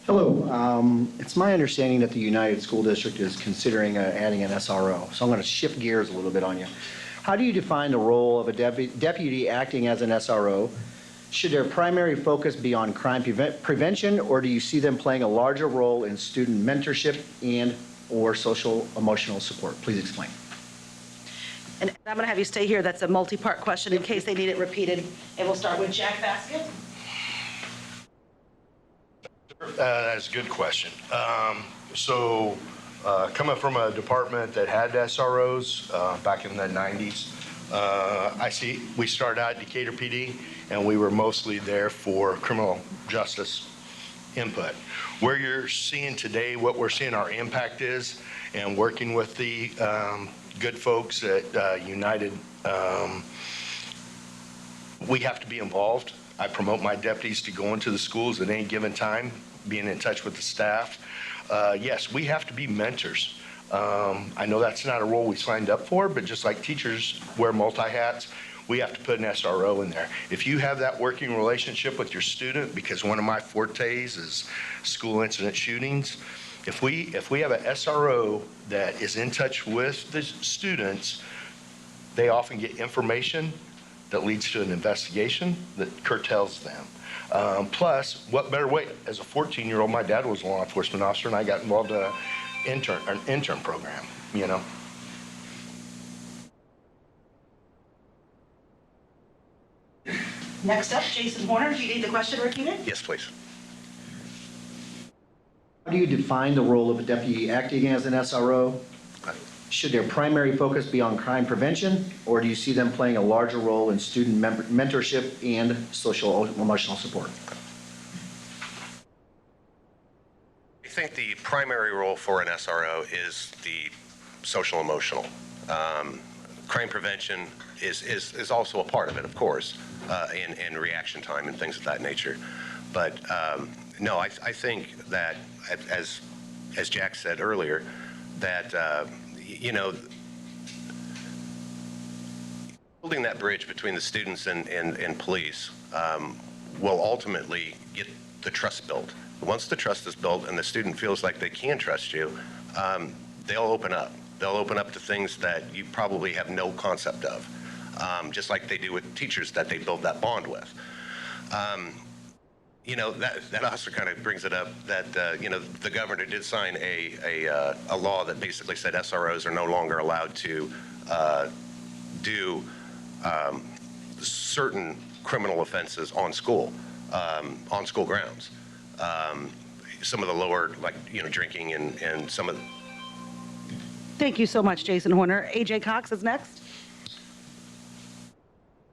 Speaker 13: Hello. It's my understanding that the United School District is considering adding an SRO. So I'm going to shift gears a little bit on you. How do you define the role of a deputy acting as an SRO? Should their primary focus be on crime prevention, or do you see them playing a larger role in student mentorship and/or social emotional support? Please explain.
Speaker 1: And I'm going to have you stay here. That's a multi-part question in case they need it repeated. And we'll start with Jack Baskett.
Speaker 5: That's a good question. Coming from a department that had SROs back in the 90s, I see we started out at Decatur PD, and we were mostly there for criminal justice input. Where you're seeing today, what we're seeing our impact is, and working with the good folks at United, we have to be involved. I promote my deputies to go into the schools at any given time, being in touch with the staff. Yes, we have to be mentors. I know that's not a role we signed up for, but just like teachers wear multi-hats, we have to put an SRO in there. If you have that working relationship with your student, because one of my fortes is school incident shootings, if we have an SRO that is in touch with the students, they often get information that leads to an investigation that curtails them. Plus, what better way? As a 14-year-old, my dad was a law enforcement officer, and I got involved in an intern program, you know.
Speaker 1: Next up, Jason Horner. Do you need the question repeated?
Speaker 2: Yes, please.
Speaker 13: How do you define the role of a deputy acting as an SRO? Should their primary focus be on crime prevention, or do you see them playing a larger role in student mentorship and social emotional support?
Speaker 2: I think the primary role for an SRO is the social emotional. Crime prevention is also a part of it, of course, and reaction time and things of that nature. But no, I think that, as Jack said earlier, that you know, building that bridge between the students and police will ultimately get the trust built. Once the trust is built and the student feels like they can trust you, they'll open up. They'll open up to things that you probably have no concept of, just like they do with teachers that they build that bond with. You know, that also kind of brings it up that, you know, the governor did sign a law that basically said SROs are no longer allowed to do certain criminal offenses on school grounds. Some of the lower, like, you know, drinking and some of the...
Speaker 1: Thank you so much, Jason Horner. A.J. Cox is next.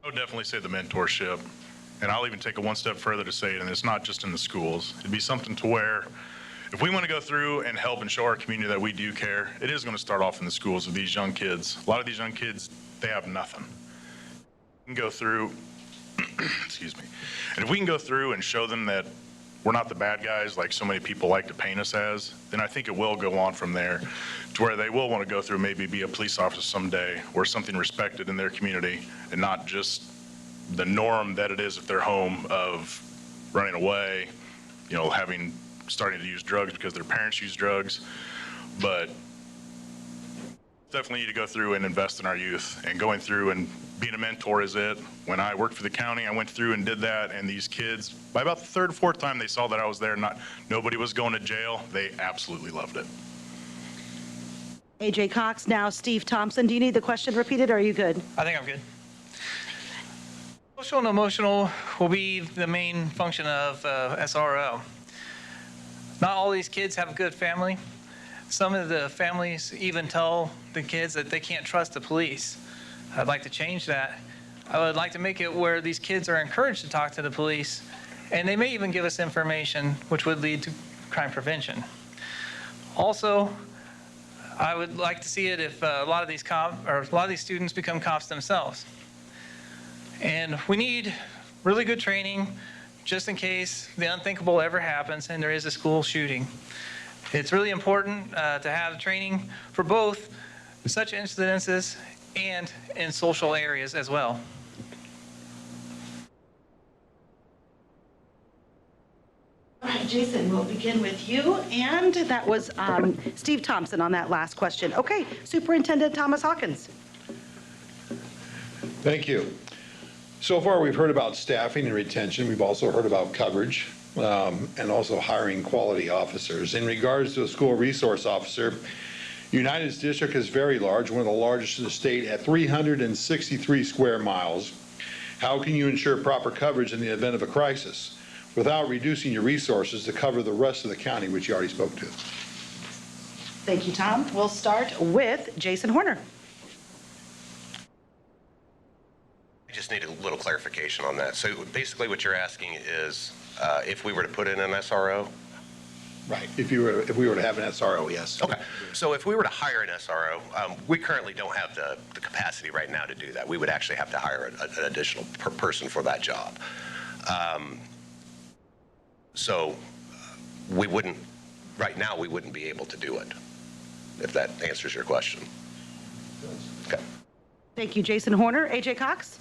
Speaker 3: I would definitely say the mentorship. And I'll even take it one step further to say it, and it's not just in the schools. It'd be something to where if we want to go through and help and show our community that we do care, it is going to start off in the schools with these young kids. A lot of these young kids, they have nothing. We can go through, excuse me, and if we can go through and show them that we're not the bad guys like so many people like to paint us as, then I think it will go on from there to where they will want to go through, maybe be a police officer someday or something respected in their community, and not just the norm that it is at their home of running away, you know, starting to use drugs because their parents use drugs. But definitely need to go through and invest in our youth, and going through and being a mentor is it. When I worked for the county, I went through and did that, and these kids, by about the third or fourth time they saw that I was there, nobody was going to jail, they absolutely loved it.
Speaker 1: A.J. Cox, now Steve Thompson. Do you need the question repeated, or are you good?
Speaker 4: I think I'm good. Social and emotional will be the main function of SRO. Not all these kids have a good family. Some of the families even tell the kids that they can't trust the police. I'd like to change that. I would like to make it where these kids are encouraged to talk to the police, and they may even give us information which would lead to crime prevention. Also, I would like to see it if a lot of these students become cops themselves. And we need really good training just in case the unthinkable ever happens and there is a school shooting. It's really important to have training for both such incidences and in social areas as well.
Speaker 1: Jason, we'll begin with you. And that was Steve Thompson on that last question. Okay, Superintendent Thomas Hawkins.
Speaker 14: Thank you. So far, we've heard about staffing and retention. We've also heard about coverage and also hiring quality officers. In regards to a school resource officer, United's district is very large, one of the largest in the state at 363 square miles. How can you ensure proper coverage in the event of a crisis without reducing your resources to cover the rest of the county, which you already spoke to?
Speaker 1: Thank you, Tom. We'll start with Jason Horner.
Speaker 2: I just need a little clarification on that. So basically what you're asking is if we were to put in an SRO?
Speaker 14: Right. If we were to have an SRO, yes.
Speaker 2: Okay. So if we were to hire an SRO, we currently don't have the capacity right now to do that. We would actually have to hire an additional person for that job. So we wouldn't, right now, we wouldn't be able to do it, if that answers your question. Okay.
Speaker 1: Thank you, Jason Horner. AJ Cox?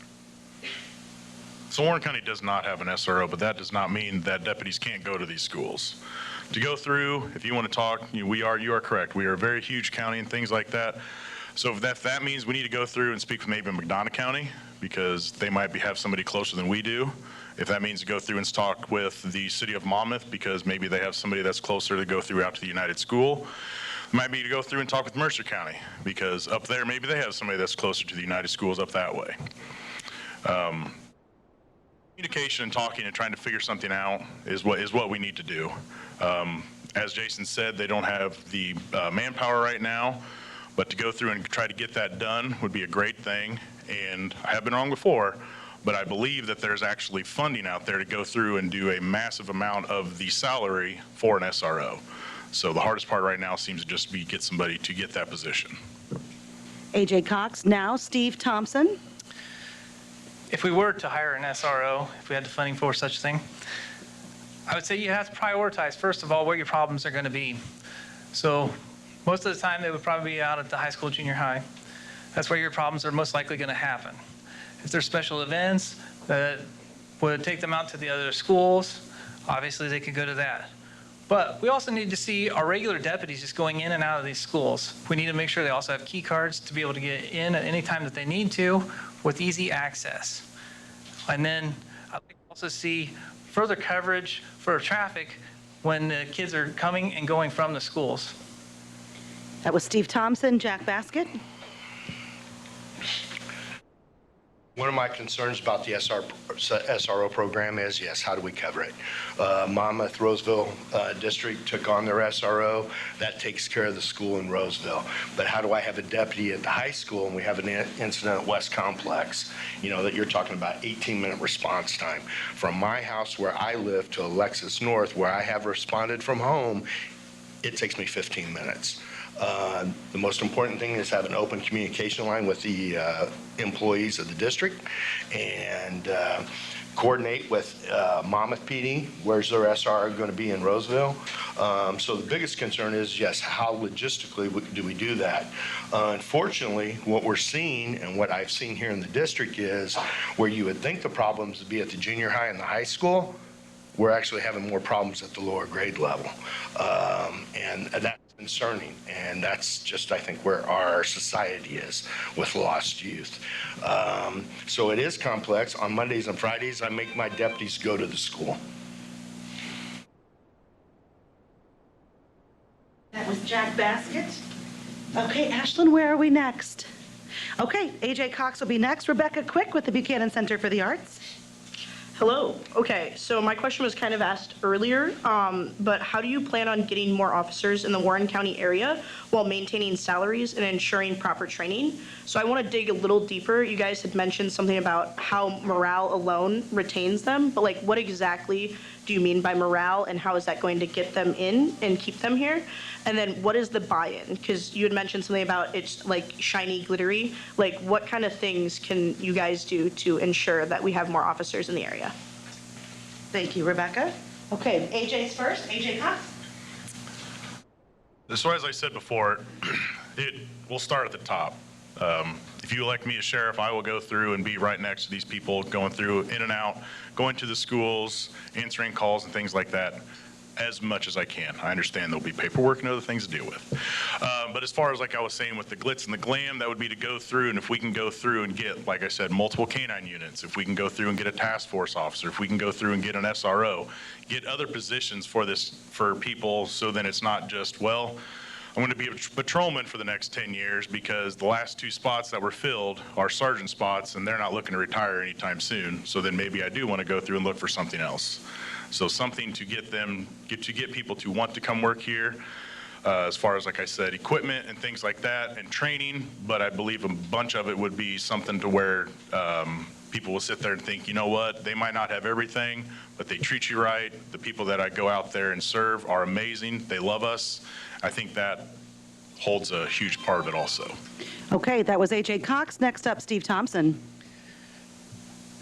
Speaker 3: So Warren County does not have an SRO, but that does not mean that deputies can't go to these schools. To go through, if you want to talk, you are correct. We are a very huge county and things like that. So if that means we need to go through and speak with maybe McDonough County, because they might have somebody closer than we do. If that means to go through and talk with the city of Monmouth, because maybe they have somebody that's closer to go through out to the United School. It might be to go through and talk with Mercer County, because up there, maybe they have somebody that's closer to the United Schools up that way. Communication and talking and trying to figure something out is what we need to do. As Jason said, they don't have the manpower right now, but to go through and try to get that done would be a great thing. And I have been wrong before, but I believe that there's actually funding out there to go through and do a massive amount of the salary for an SRO. So the hardest part right now seems to just be get somebody to get that position.
Speaker 1: AJ Cox. Now Steve Thompson.
Speaker 4: If we were to hire an SRO, if we had the funding for such a thing, I would say you have to prioritize, first of all, where your problems are going to be. So most of the time, they would probably be out at the high school, junior high. That's where your problems are most likely going to happen. If there's special events that would take them out to the other schools, obviously they could go to that. But we also need to see our regular deputies just going in and out of these schools. We need to make sure they also have key cards to be able to get in at any time that they need to with easy access. And then I'd like to also see further coverage for traffic when the kids are coming and going from the schools.
Speaker 1: That was Steve Thompson. Jack Baskett.
Speaker 5: One of my concerns about the SRO program is, yes, how do we cover it? Monmouth, Roseville District took on their SRO. That takes care of the school in Roseville. But how do I have a deputy at the high school and we have an incident at West Complex, that you're talking about 18-minute response time? From my house where I live to Alexis North, where I have responded from home, it takes me 15 minutes. The most important thing is have an open communication line with the employees of the district and coordinate with Monmouth PD. Where's their SR going to be in Roseville? So the biggest concern is, yes, how logistically do we do that? Unfortunately, what we're seeing and what I've seen here in the district is where you would think the problems would be at the junior high and the high school, we're actually having more problems at the lower grade level. And that's concerning, and that's just, I think, where our society is with lost youth. So it is complex. On Mondays and Fridays, I make my deputies go to the school.
Speaker 1: That was Jack Baskett. Okay, Ashlyn, where are we next? Okay, AJ Cox will be next. Rebecca Quick with the Buchanan Center for the Arts.
Speaker 15: Hello. Okay, so my question was kind of asked earlier, but how do you plan on getting more officers in the Warren County area while maintaining salaries and ensuring proper training? So I want to dig a little deeper. You guys had mentioned something about how morale alone retains them, but like what exactly do you mean by morale and how is that going to get them in and keep them here? And then what is the buy-in? Because you had mentioned something about it's like shiny, glittery. Like what kind of things can you guys do to ensure that we have more officers in the area?
Speaker 1: Thank you, Rebecca. Okay, AJ's first. AJ Cox.
Speaker 3: So as I said before, we'll start at the top. If you elect me as sheriff, I will go through and be right next to these people, going through in and out, going to the schools, answering calls and things like that. as much as I can. I understand there'll be paperwork and other things to deal with. But as far as like I was saying with the glitz and the glam, that would be to go through, and if we can go through and get, like I said, multiple canine units, if we can go through and get a task force officer, if we can go through and get an SRO, get other positions for people, so then it's not just, well, I'm going to be a patrolman for the next 10 years because the last 2 spots that were filled are sergeant spots and they're not looking to retire anytime soon. So then maybe I do want to go through and look for something else. So something to get people to want to come work here, as far as, like I said, equipment and things like that and training. But I believe a bunch of it would be something to where people will sit there and think, you know what, they might not have everything, but they treat you right. The people that I go out there and serve are amazing. They love us. I think that holds a huge part of it also.
Speaker 1: Okay, that was A.J. Cox. Next up, Steve Thompson.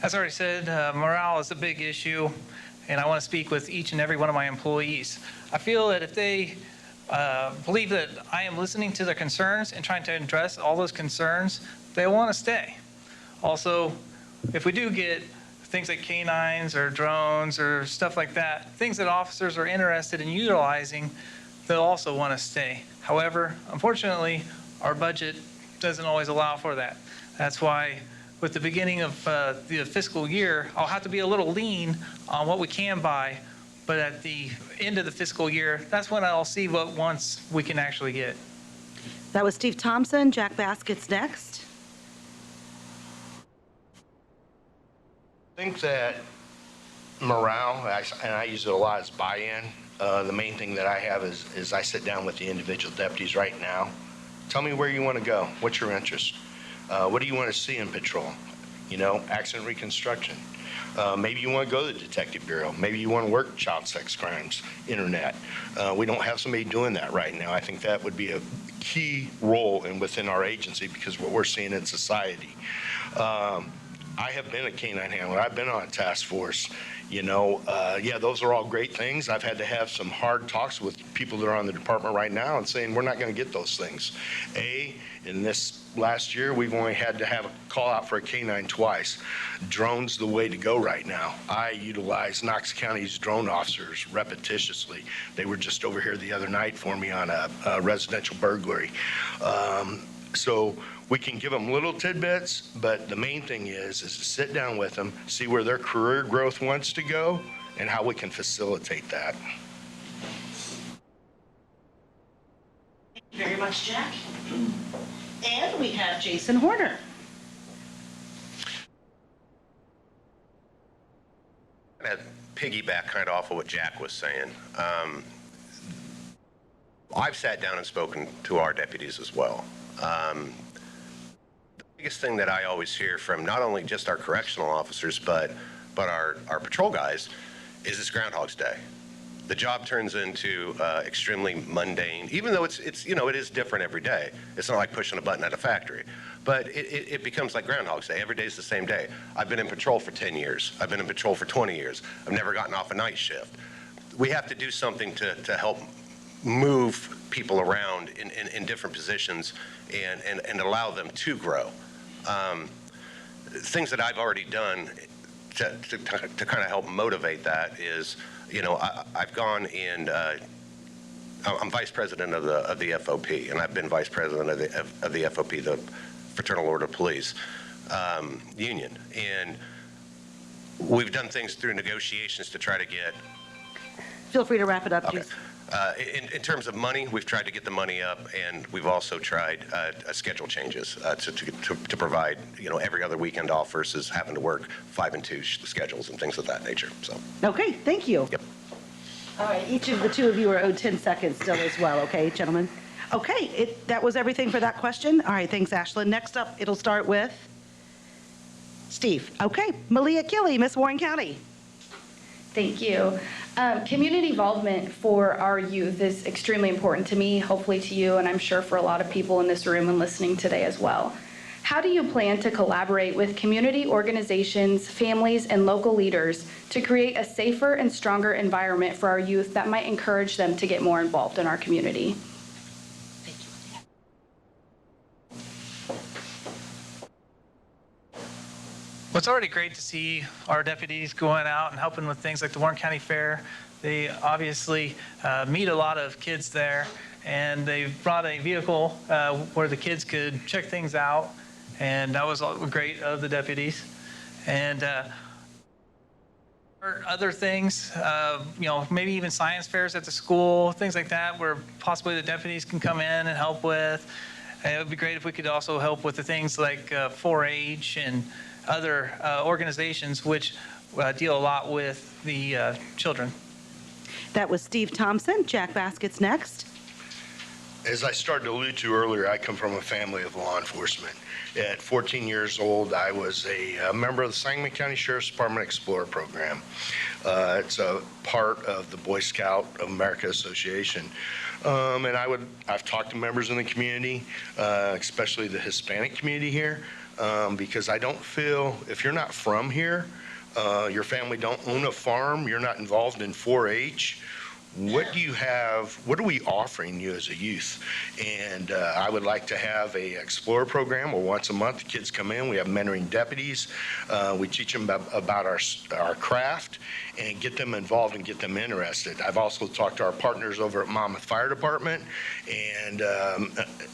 Speaker 4: As I already said, morale is a big issue, and I want to speak with each and every one of my employees. I feel that if they believe that I am listening to their concerns and trying to address all those concerns, they want to stay. Also, if we do get things like canines or drones or stuff like that, things that officers are interested in utilizing, they'll also want to stay. However, unfortunately, our budget doesn't always allow for that. That's why with the beginning of the fiscal year, I'll have to be a little lean on what we can buy, but at the end of the fiscal year, that's when I'll see what ones we can actually get.
Speaker 1: That was Steve Thompson. Jack Baskett's next.
Speaker 5: I think that morale, and I use it a lot, is buy-in. The main thing that I have is I sit down with the individual deputies right now. Tell me where you want to go. What's your interest? What do you want to see in patrol? You know, accident reconstruction. Maybe you want to go to the detective bureau. Maybe you want to work child sex crimes, internet. We don't have somebody doing that right now. I think that would be a key role within our agency because what we're seeing in society. I have been a canine handler. I've been on a task force. You know, yeah, those are all great things. I've had to have some hard talks with people that are on the department right now and saying we're not going to get those things. In this last year, we've only had to have a call out for a canine twice. Drone's the way to go right now. I utilize Knox County's drone officers repetitiously. They were just over here the other night for me on a residential burglary. So we can give them little tidbits, but the main thing is to sit down with them, see where their career growth wants to go, and how we can facilitate that.
Speaker 1: Thank you very much, Jack. And we have Jason Horner.
Speaker 2: I'm going to piggyback kind of off of what Jack was saying. I've sat down and spoken to our deputies as well. The biggest thing that I always hear from not only just our correctional officers, but our patrol guys is it's Groundhog's Day. The job turns into extremely mundane, even though it's you know, it is different every day. It's not like pushing a button at a factory, but it becomes like Groundhog's Day. Every day is the same day. I've been in patrol for 10 years. I've been in patrol for 20 years. I've never gotten off a night shift. We have to do something to help move people around in different positions and allow them to grow. Things that I've already done to kind of help motivate that is, you know, I've gone and I'm vice president of the FOP, and I've been vice president of the FOP, the Fraternal Order of Police union, and we've done things through negotiations to try to get.
Speaker 1: Feel free to wrap it up,
Speaker 2: Okay.
Speaker 1: Jason.
Speaker 2: In terms of money, we've tried to get the money up, and we've also tried schedule changes to provide, you know, every other weekend off versus having to work 5 and 2 schedules and things of that nature. So.
Speaker 1: Okay, thank you.
Speaker 2: Yep.
Speaker 1: All right, each of the two of you are owed 10 seconds still as well, okay, gentlemen? Okay, that was everything for that question. All right, thanks, Ashlyn. Next up, it'll start with Steve. Okay, Malia Killy, Miss Warren County.
Speaker 16: Thank you. Community involvement for our youth is extremely important to me, hopefully to you, and I'm sure for a lot of people in this room and listening today as well. How do you plan to collaborate with community organizations, families, and local leaders to create a safer and stronger environment for our youth that might encourage them to get more involved in our community?
Speaker 4: it's already great to see our deputies going out and helping with things like the Warren County Fair. They obviously meet a lot of kids there, and they brought a vehicle where the kids could check things out, and that was all great of the deputies. And other things, maybe even science fairs at the school, things like that, where possibly the deputies can come in and help with. It would be great if we could also help with the things like 4-H and other organizations which deal a lot with the children.
Speaker 1: That was Steve Thompson. Jack Baskett's next.
Speaker 5: As I started to allude to earlier, I come from a family of law enforcement. At 14 years old, I was a member of the Sangamon County Sheriff's Department Explorer Program. It's a part of the Boy Scout of America Association. And I've talked to members in the community, especially the Hispanic community here, because I don't feel, if you're not from here, your family don't own a farm, you're not involved in 4-H, what do you have, what are we offering you as a youth? And I would like to have a Explorer program where once a month the kids come in, we have mentoring deputies, we teach them about our craft and get them involved and get them interested. I've also talked to our partners over at Monmouth Fire Department, and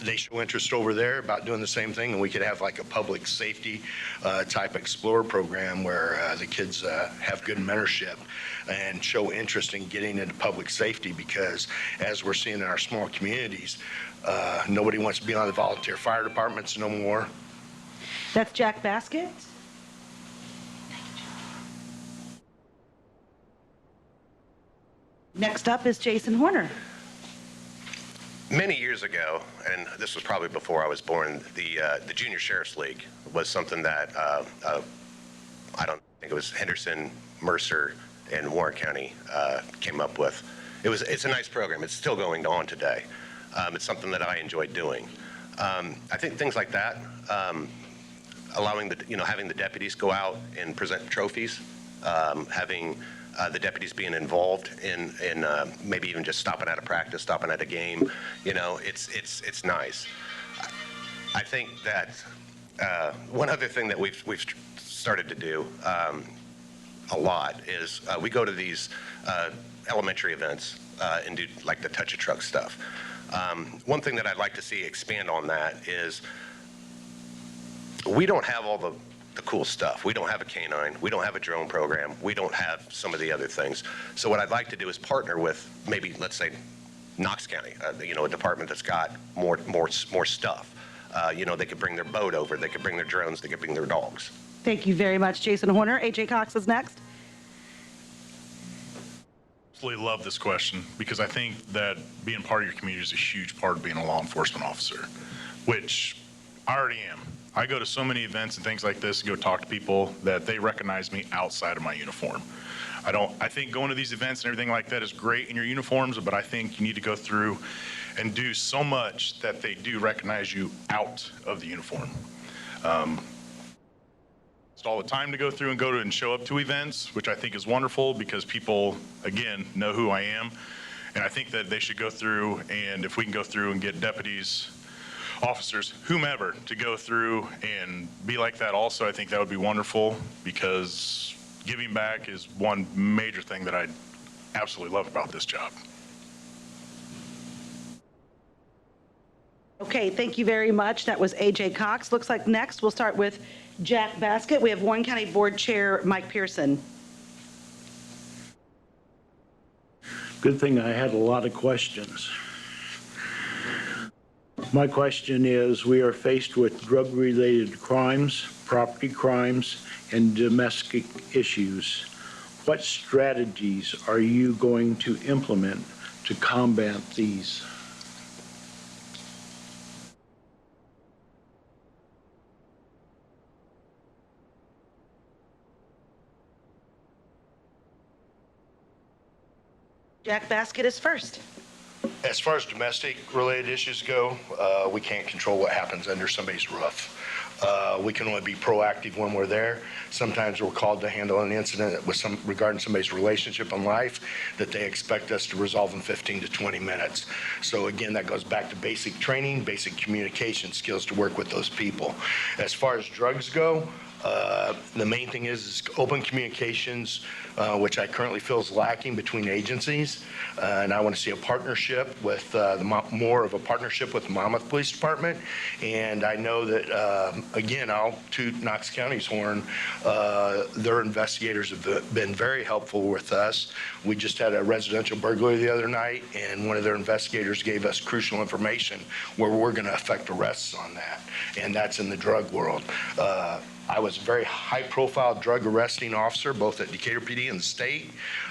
Speaker 5: they show interest over there about doing the same thing, and we could have like a public safety type Explorer program where the kids have good mentorship and show interest in getting into public safety, because as we're seeing in our small communities, nobody wants to be on the volunteer fire departments no more.
Speaker 1: That's Jack Baskett. Next up is Jason Horner.
Speaker 2: Many years ago, and this was probably before I was born, the Junior Sheriff's League was something that I don't think it was Henderson, Mercer, and Warren County came up with. It's a nice program. It's still going on today. It's something that I enjoyed doing. I think things like that, allowing having the deputies go out and present trophies, having the deputies being involved in maybe even just stopping at a practice, stopping at a game, it's nice. I think that one other thing that we've started to do a lot is we go to these elementary events and do like the touch a truck stuff. One thing that I'd like to see expand on that is we don't have all the cool stuff. We don't have a canine. We don't have a drone program. We don't have some of the other things. So what I'd like to do is partner with maybe, let's say, Knox County, a department that's got more stuff. They could bring their boat over. They could bring their drones. They could bring their dogs.
Speaker 1: Thank you very much, Jason Horner. AJ Cox is next.
Speaker 3: Absolutely love this question, because I think that being part of your community is a huge part of being a law enforcement officer, which I already am. I go to so many events and things like this and go talk to people that they recognize me outside of my uniform. I think going to these events and everything like that is great in your uniforms, but I think you need to go through and do so much that they do recognize you out of the uniform. It's all the time to go through and show up to events, which I think is wonderful because people, again, know who I am. And I think that they should go through, and if we can go through and get deputies, officers, whomever, to go through and be like that also, I think that would be wonderful, because giving back is one major thing that I absolutely love about this job.
Speaker 1: Okay, thank you very much. That was AJ Cox. Looks like next we'll start with Jack Baskett. We have Warren County Board Chair Mike Pearson.
Speaker 17: Good thing I had a lot of questions. My question is, we are faced with drug-related crimes, property crimes, and domestic issues. What strategies are you going to implement to combat these?
Speaker 1: Jack Baskett is first.
Speaker 5: As far as domestic related issues go, we can't control what happens under somebody's roof. We can only be proactive when we're there. Sometimes we're called to handle an incident regarding somebody's relationship in life that they expect us to resolve in 15 to 20 minutes. So again, that goes back to basic training, basic communication skills to work with those people. As far as drugs go, the main thing is open communications, which I currently feel is lacking between agencies. And I want to see a partnership with, more of a partnership with the Monmouth Police Department. And I know that, again, I'll toot Knox County's horn. Their investigators have been very helpful with us. We just had a residential burglary the other night, and one of their investigators gave us crucial information where we're going to effect arrests on that. And that's in the drug world. I was a very high-profile drug arresting officer, both at Decatur PD and the state.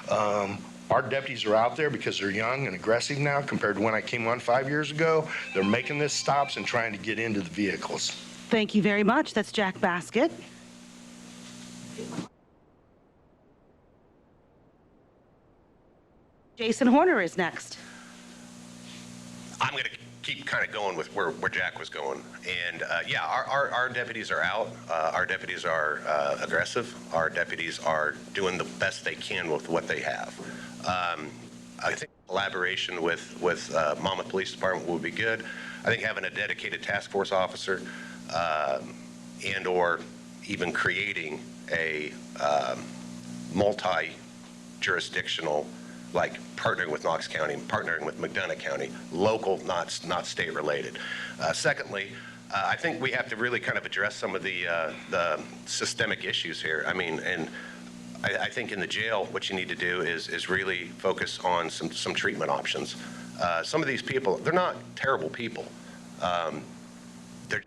Speaker 5: Our deputies are out there because they're young and aggressive now compared to when I came on 5 years ago. They're making these stops and trying to get into the vehicles.
Speaker 1: Thank you very much. That's Jack Baskett. Jason Horner is next.
Speaker 2: I'm going to keep kind of going with where Jack was going. And yeah, our deputies are out. Our deputies are aggressive. Our deputies are doing the best they can with what they have. I think collaboration with Monmouth Police Department will be good. I think having a dedicated task force officer and or even creating a multi-jurisdictional, like partnering with Knox County, partnering with McDonough County, local, not state related. Secondly, I think we have to really kind of address some of the systemic issues here. I mean, and I think in the jail, what you need to do is really focus on some treatment options. Some of these people, they're not terrible people. They're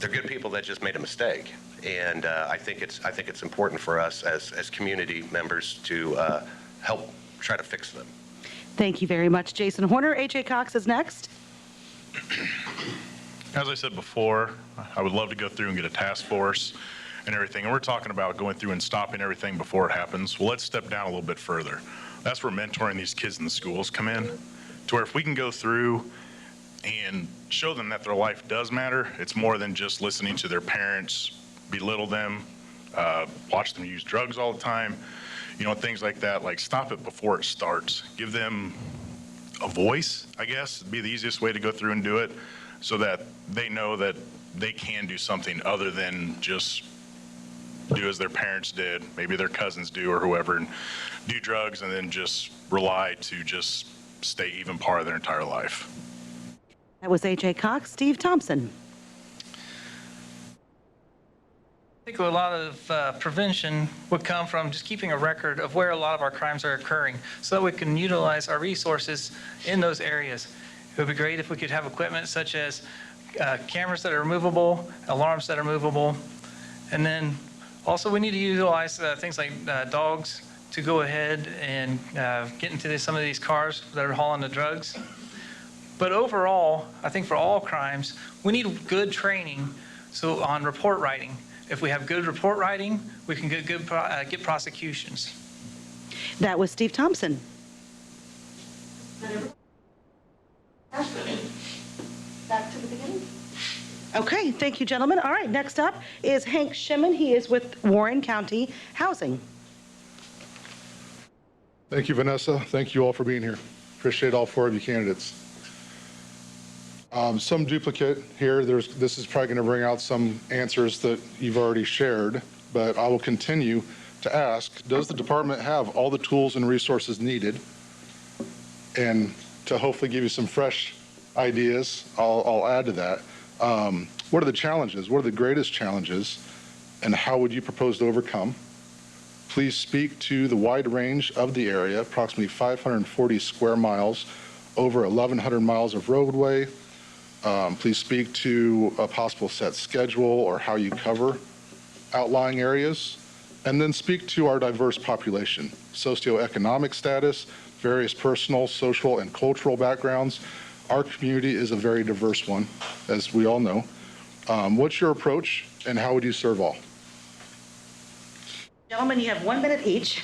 Speaker 2: good people that just made a mistake. And I think it's important for us as community members to help try to fix them.
Speaker 1: Thank you very much, Jason Horner. A.J. Cox is next.
Speaker 3: As I said before, I would love to go through and get a task force and everything. And we're talking about going through and stopping everything before it happens. Well, let's step down a little bit further. That's where mentoring these kids in the schools come in, to where if we can go through and show them that their life does matter, it's more than just listening to their parents belittle them, watch them use drugs all the time, you know, things like that. Like, stop it before it starts. Give them a voice, I guess, would be the easiest way to go through and do it, so that they know that they can do something other than just do as their parents did, maybe their cousins do or whoever, and do drugs and then just rely to just stay even par of their entire life.
Speaker 1: That was A.J. Cox. Steve Thompson.
Speaker 4: I think a lot of prevention would come from just keeping a record of where a lot of our crimes are occurring so that we can utilize our resources in those areas. It would be great if we could have equipment such as cameras that are movable, alarms that are movable, and then also we need to utilize things like dogs to go ahead and get into some of these cars that are hauling the drugs. But overall, I think for all crimes, we need good training on report writing. If we have good report writing, we can get prosecutions.
Speaker 1: That was Steve Thompson. Back to the beginning. Okay, thank you, gentlemen. All right, next up is Hank Shimon. He is with Warren County Housing.
Speaker 18: Thank you, Vanessa. Thank you all for being here. Appreciate all four of you candidates. Some duplicate here. This is probably going to bring out some answers that you've already shared, but I will continue to ask, does the department have all the tools and resources needed? And to hopefully give you some fresh ideas, I'll add to that. What are the challenges? What are the greatest challenges? And how would you propose to overcome? Please speak to the wide range of the area, approximately 540 square miles, over 1,100 miles of roadway. Please speak to a possible set schedule or how you cover outlying areas. And then speak to our diverse population, socioeconomic status, various personal, social, and cultural backgrounds. Our community is a very diverse one, as we all know. What's your approach, and how would you serve all?
Speaker 1: Gentlemen, you have 1 minute each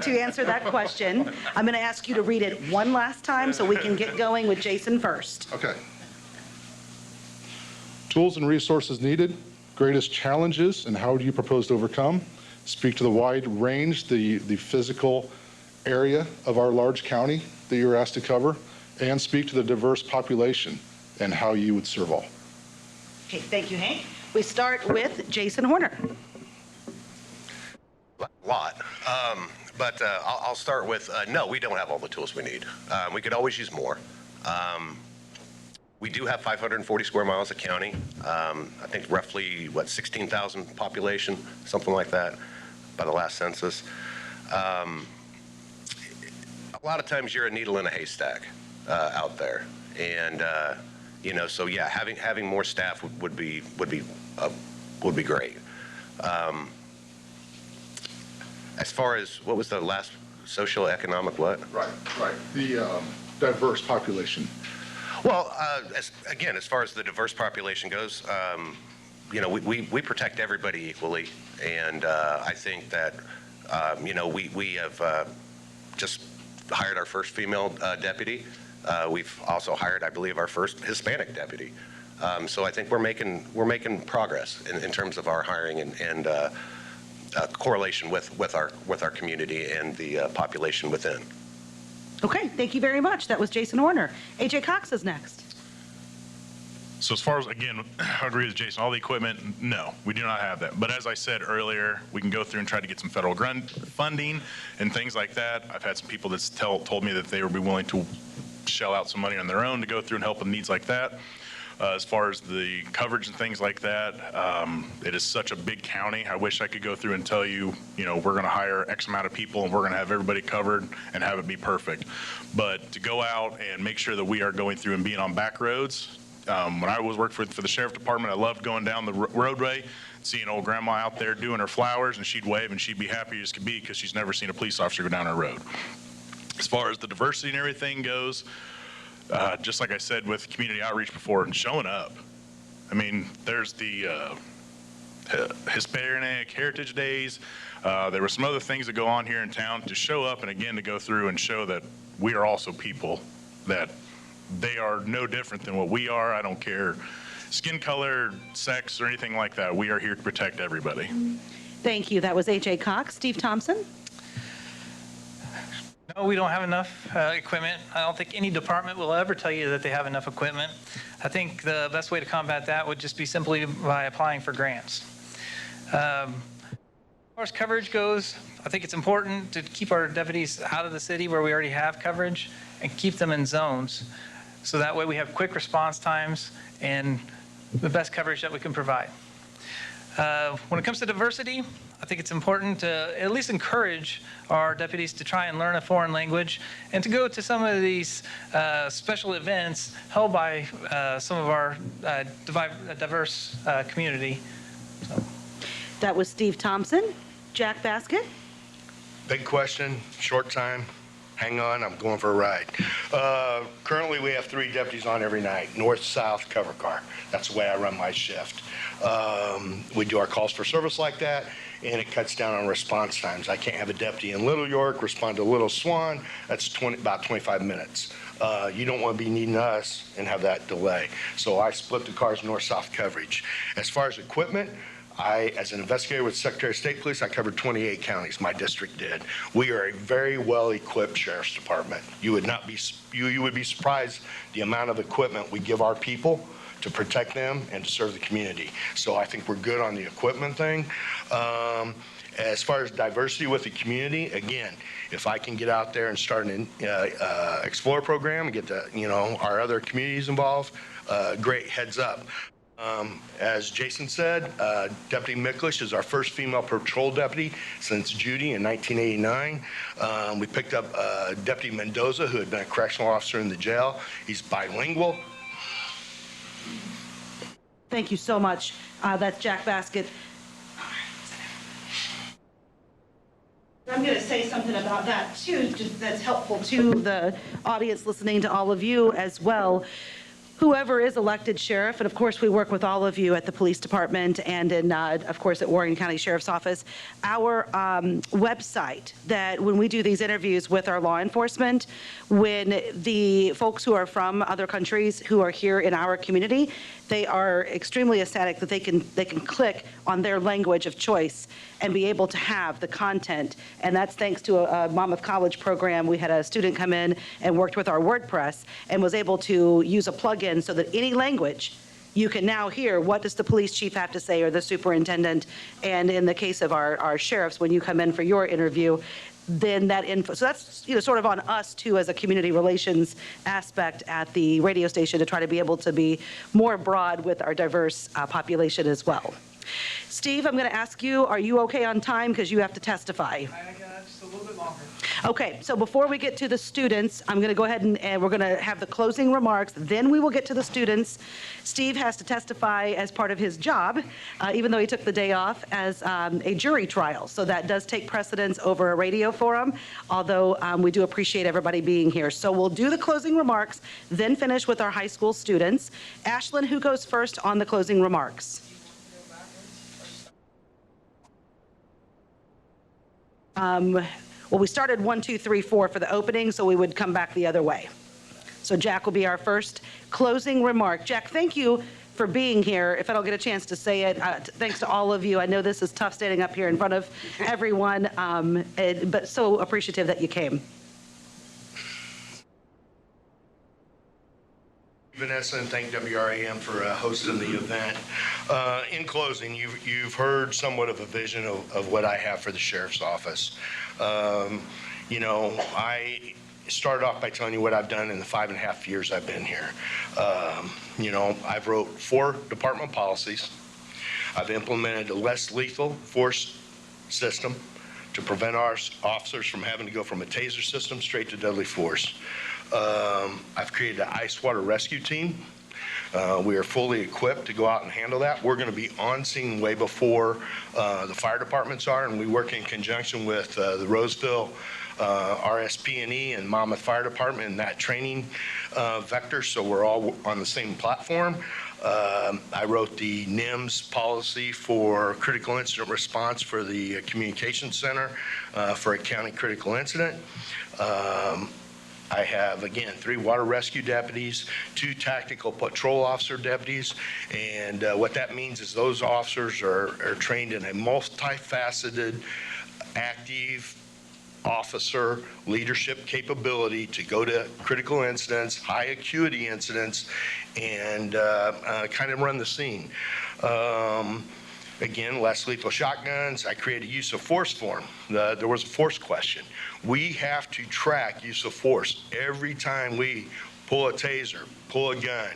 Speaker 1: to answer that question. I'm going to ask you to read it one last time so we can get going with Jason first.
Speaker 18: Okay. Tools and resources needed, greatest challenges, and how do you propose to overcome? Speak to the wide range, the physical area of our large county that you're asked to cover, and speak to the diverse population and how you would serve all.
Speaker 1: Okay, thank you, Hank. We start with Jason Horner.
Speaker 2: A lot. But I'll start with, no, we don't have all the tools we need. We could always use more. We do have 540 square miles of county. I think roughly, 16,000 population, something like that, by the last census. A lot of times you're a needle in a haystack out there. And, so yeah, having more staff would be great. As far as, what was the last social economic what?
Speaker 18: Right. The diverse population.
Speaker 2: Well, as far as the diverse population goes, we protect everybody equally, and I think that, we have just hired our first female deputy. We've also hired, I believe, our first Hispanic deputy. So I think we're making progress in terms of our hiring and correlation with our community and the population within.
Speaker 1: Okay, thank you very much. That was Jason Horner. AJ Cox is next.
Speaker 3: So as far as, again, I agree with Jason, all the equipment, no, we do not have that. But as I said earlier, we can go through and try to get some federal funding and things like that. I've had some people that told me that they would be willing to shell out some money on their own to go through and help with needs like that. As far as the coverage and things like that, it is such a big county. I wish I could go through and tell you, we're going to hire X amount of people and we're going to have everybody covered and have it be perfect. But to go out and make sure that we are going through and being on back roads, when I was working for the sheriff department, I loved going down the roadway, seeing old grandma out there doing her flowers, and she'd wave and she'd be happy as could be because she's never seen a police officer go down her road. As far as the diversity and everything goes, just like I said with community outreach before, and showing up. I mean, there's the Hispanic Heritage Days. There were some other things that go on here in town to show up and again to go through and show that we are also people, that they are no different than what we are. I don't care skin color, sex, or anything like that. We are here to protect everybody.
Speaker 1: Thank you. That was AJ Cox. Steve Thompson.
Speaker 4: No, we don't have enough equipment. I don't think any department will ever tell you that they have enough equipment. I think the best way to combat that would just be simply by applying for grants. As far as coverage goes, I think it's important to keep our deputies out of the city where we already have coverage and keep them in zones. So that way we have quick response times and the best coverage that we can provide. When it comes to diversity, I think it's important to at least encourage our deputies to try and learn a foreign language and to go to some of these special events held by some of our diverse community. So.
Speaker 1: That was Steve Thompson. Jack Baskett.
Speaker 5: Big question, short time. Hang on, I'm going for a ride. Currently, we have 3 deputies on every night, north-south cover car. That's the way I run my shift. We do our calls for service like that, and it cuts down on response times. I can't have a deputy in Little York respond to Little Swan. That's about 25 minutes. You don't want to be needing us and have that delay. So I split the cars north-south coverage. As far as equipment, as an investigator with Secretary of State Police, I covered 28 counties. My district did. We are a very well-equipped sheriff's department. You would be surprised the amount of equipment we give our people to protect them and to serve the community. So I think we're good on the equipment thing. As far as diversity with the community, again, if I can get out there and start an Explorer program and get our other communities involved, great, heads up. As Jason said, Deputy Miklish is our first female patrol deputy since Judy in 1989. We picked up Deputy Mendoza, who had been a correctional officer in the jail. He's bilingual.
Speaker 1: Thank you so much. That's Jack Baskett. I'm going to say something about that too, just that's helpful to the audience listening, to all of you as well. Whoever is elected sheriff, and of course we work with all of you at the police department and in, of course, at Warren County Sheriff's Office, our website, that when we do these interviews with our law enforcement, when the folks who are from other countries who are here in our community, they are extremely ecstatic that they can click on their language of choice and be able to have the content. And that's thanks to a Monmouth College program. We had a student come in and worked with our WordPress and was able to use a plugin so that any language, you can now hear what does the police chief have to say or the superintendent. And in the case of our sheriffs, when you come in for your interview, then that info. So that's, sort of on us too as a community relations aspect at the radio station to try to be able to be more broad with our diverse population as well. Steve, I'm going to ask you, are you okay on time because you have to testify?
Speaker 4: I got just a little bit longer.
Speaker 1: Okay, so before we get to the students, I'm going to go ahead and we're going to have the closing remarks. Then we will get to the students. Steve has to testify as part of his job, even though he took the day off, as a jury trial. So that does take precedence over a radio forum, although we do appreciate everybody being here. So we'll do the closing remarks, then finish with our high school students. Ashlyn, who goes first on the closing remarks? Well, we started 1, 2, 3, 4 for the opening, so we would come back the other way. So Jack will be our first closing remark. Jack, thank you for being here. If I don't get a chance to say it, thanks to all of you. I know this is tough standing up here in front of everyone, but so appreciative that you came.
Speaker 5: Vanessa, and thank WRAM for hosting the event. In closing, you've heard somewhat of a vision of what I have for the sheriff's office. I started off by telling you what I've done in the 5.5 years I've been here. I've wrote 4 department policies. I've implemented a less lethal force system to prevent our officers from having to go from a taser system straight to deadly force. I've created an ice water rescue team. We are fully equipped to go out and handle that. We're going to be on scene way before the fire departments are, and we work in conjunction with the Roseville RSP&E and Monmouth Fire Department in that training vector, so we're all on the same platform. I wrote the NIMS policy for critical incident response for the communication center for a county critical incident. I have, again, 3 water rescue deputies, 2 tactical patrol officer deputies, and what that means is those officers are trained in a multifaceted, active officer leadership capability to go to critical incidents, high acuity incidents, and kind of run the scene. Again, less lethal shotguns. I created a use of force form. There was a force question. We have to track use of force every time we pull a taser, pull a gun,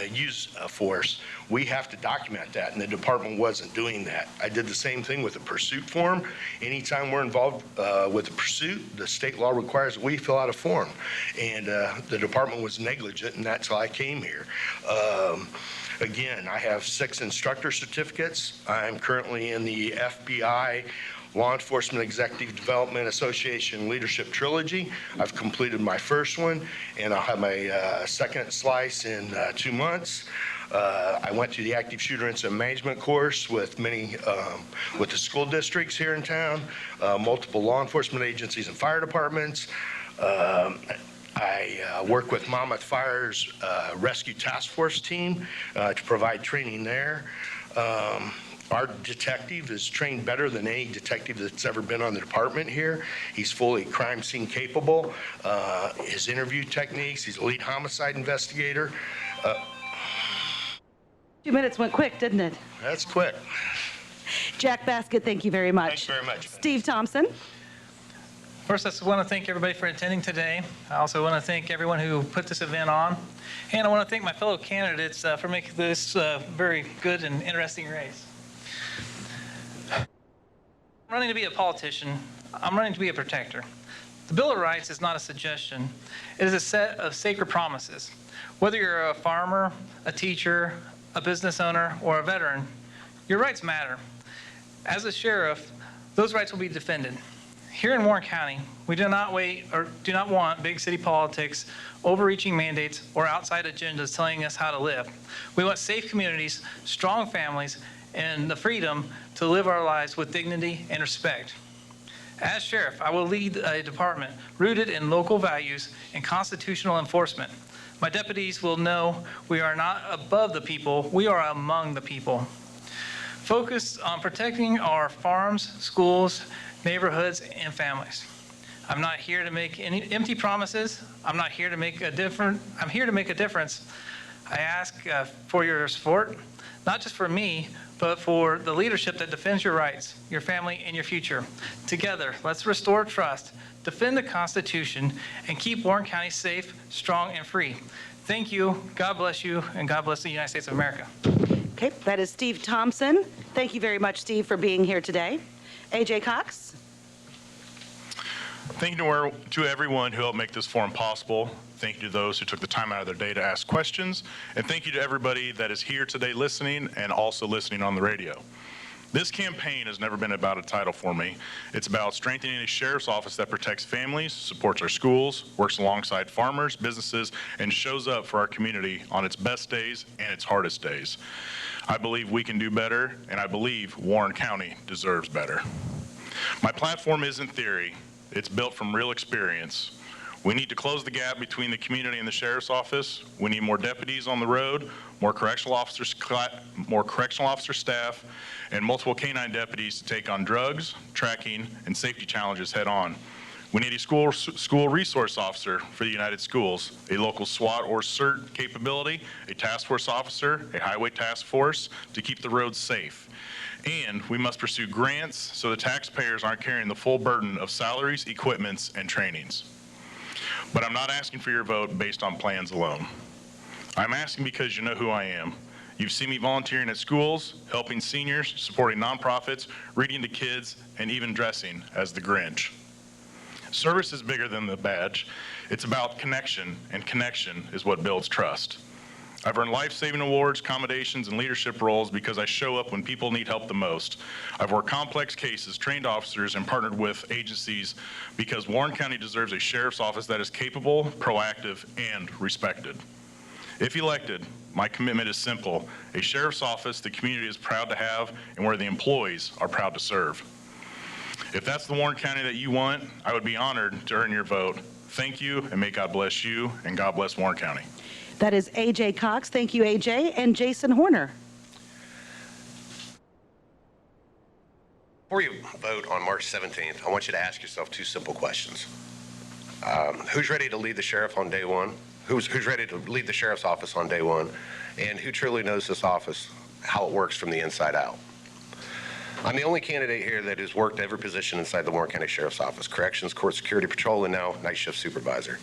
Speaker 5: use a force. We have to document that, and the department wasn't doing that. I did the same thing with the pursuit form. Anytime we're involved with a pursuit, the state law requires that we fill out a form, and the department was negligent, and that's how I came here. Again, I have 6 instructor certificates. I'm currently in the FBI Law Enforcement Executive Development Association Leadership Trilogy. I've completed my first one, and I'll have my second slice in 2 months. I went to the active shooter incident management course with with the school districts here in town, multiple law enforcement agencies and fire departments. I work with Monmouth Fire's Rescue Task Force team to provide training there. Our detective is trained better than any detective that's ever been on the department here. He's fully crime scene capable. His interview techniques, he's a lead homicide investigator.
Speaker 1: 2 minutes went quick, didn't it?
Speaker 5: That's quick.
Speaker 1: Jack Baskett, thank you very much.
Speaker 5: Thanks very much.
Speaker 1: Steve Thompson.
Speaker 4: First, I just want to thank everybody for attending today. I also want to thank everyone who put this event on. And I want to thank my fellow candidates for making this very good and interesting race. I'm running to be a politician. I'm running to be a protector. The Bill of Rights is not a suggestion. It is a set of sacred promises. Whether you're a farmer, a teacher, a business owner, or a veteran, your rights matter. As a sheriff, those rights will be defended. Here in Warren County, we do not want big city politics, overreaching mandates, or outside agendas telling us how to live. We want safe communities, strong families, and the freedom to live our lives with dignity and respect. As sheriff, I will lead a department rooted in local values and constitutional enforcement. My deputies will know we are not above the people, we are among the people. Focused on protecting our farms, schools, neighborhoods, and families. I'm not here to make any empty promises. I'm not here to make a difference. I'm here to make a difference. I ask for your support, not just for me, but for the leadership that defends your rights, your family, and your future. Together, let's restore trust, defend the Constitution, and keep Warren County safe, strong, and free. Thank you, God bless you, and God bless the United States of America.
Speaker 1: Okay, that is Steve Thompson. Thank you very much, Steve, for being here today. AJ Cox.
Speaker 3: Thank you to everyone who helped make this forum possible. Thank you to those who took the time out of their day to ask questions. And thank you to everybody that is here today listening and also listening on the radio. This campaign has never been about a title for me. It's about strengthening a sheriff's office that protects families, supports our schools, works alongside farmers, businesses, and shows up for our community on its best days and its hardest days. I believe we can do better, and I believe Warren County deserves better. My platform isn't theory. It's built from real experience. We need to close the gap between the community and the sheriff's office. We need more deputies on the road, more correctional officer staff, and multiple canine deputies to take on drugs, tracking, and safety challenges head on. We need a school resource officer for the United Schools, a local SWAT or CERT capability, a task force officer, a highway task force to keep the roads safe. And we must pursue grants so the taxpayers aren't carrying the full burden of salaries, equipments, and trainings. But I'm not asking for your vote based on plans alone. I'm asking because you know who I am. You've seen me volunteering at schools, helping seniors, supporting nonprofits, reading to kids, and even dressing as the Grinch. Service is bigger than the badge. It's about connection, and connection is what builds trust. I've earned life-saving awards, commendations, and leadership roles because I show up when people need help the most. I've worked complex cases, trained officers, and partnered with agencies because Warren County deserves a sheriff's office that is capable, proactive, and respected. If elected, my commitment is simple: a sheriff's office the community is proud to have and where the employees are proud to serve. If that's the Warren County that you want, I would be honored to earn your vote. Thank you, and may God bless you, and God bless Warren County.
Speaker 1: That is AJ Cox. Thank you, AJ. And Jason Horner.
Speaker 2: Before you vote on March 17th, I want you to ask yourself two simple questions. Who's ready to lead the sheriff on day one? Who's ready to lead the sheriff's office on day one? And who truly knows this office, how it works from the inside out? I'm the only candidate here that has worked every position inside the Warren County Sheriff's Office: corrections, court security patrol, and now night shift supervisor.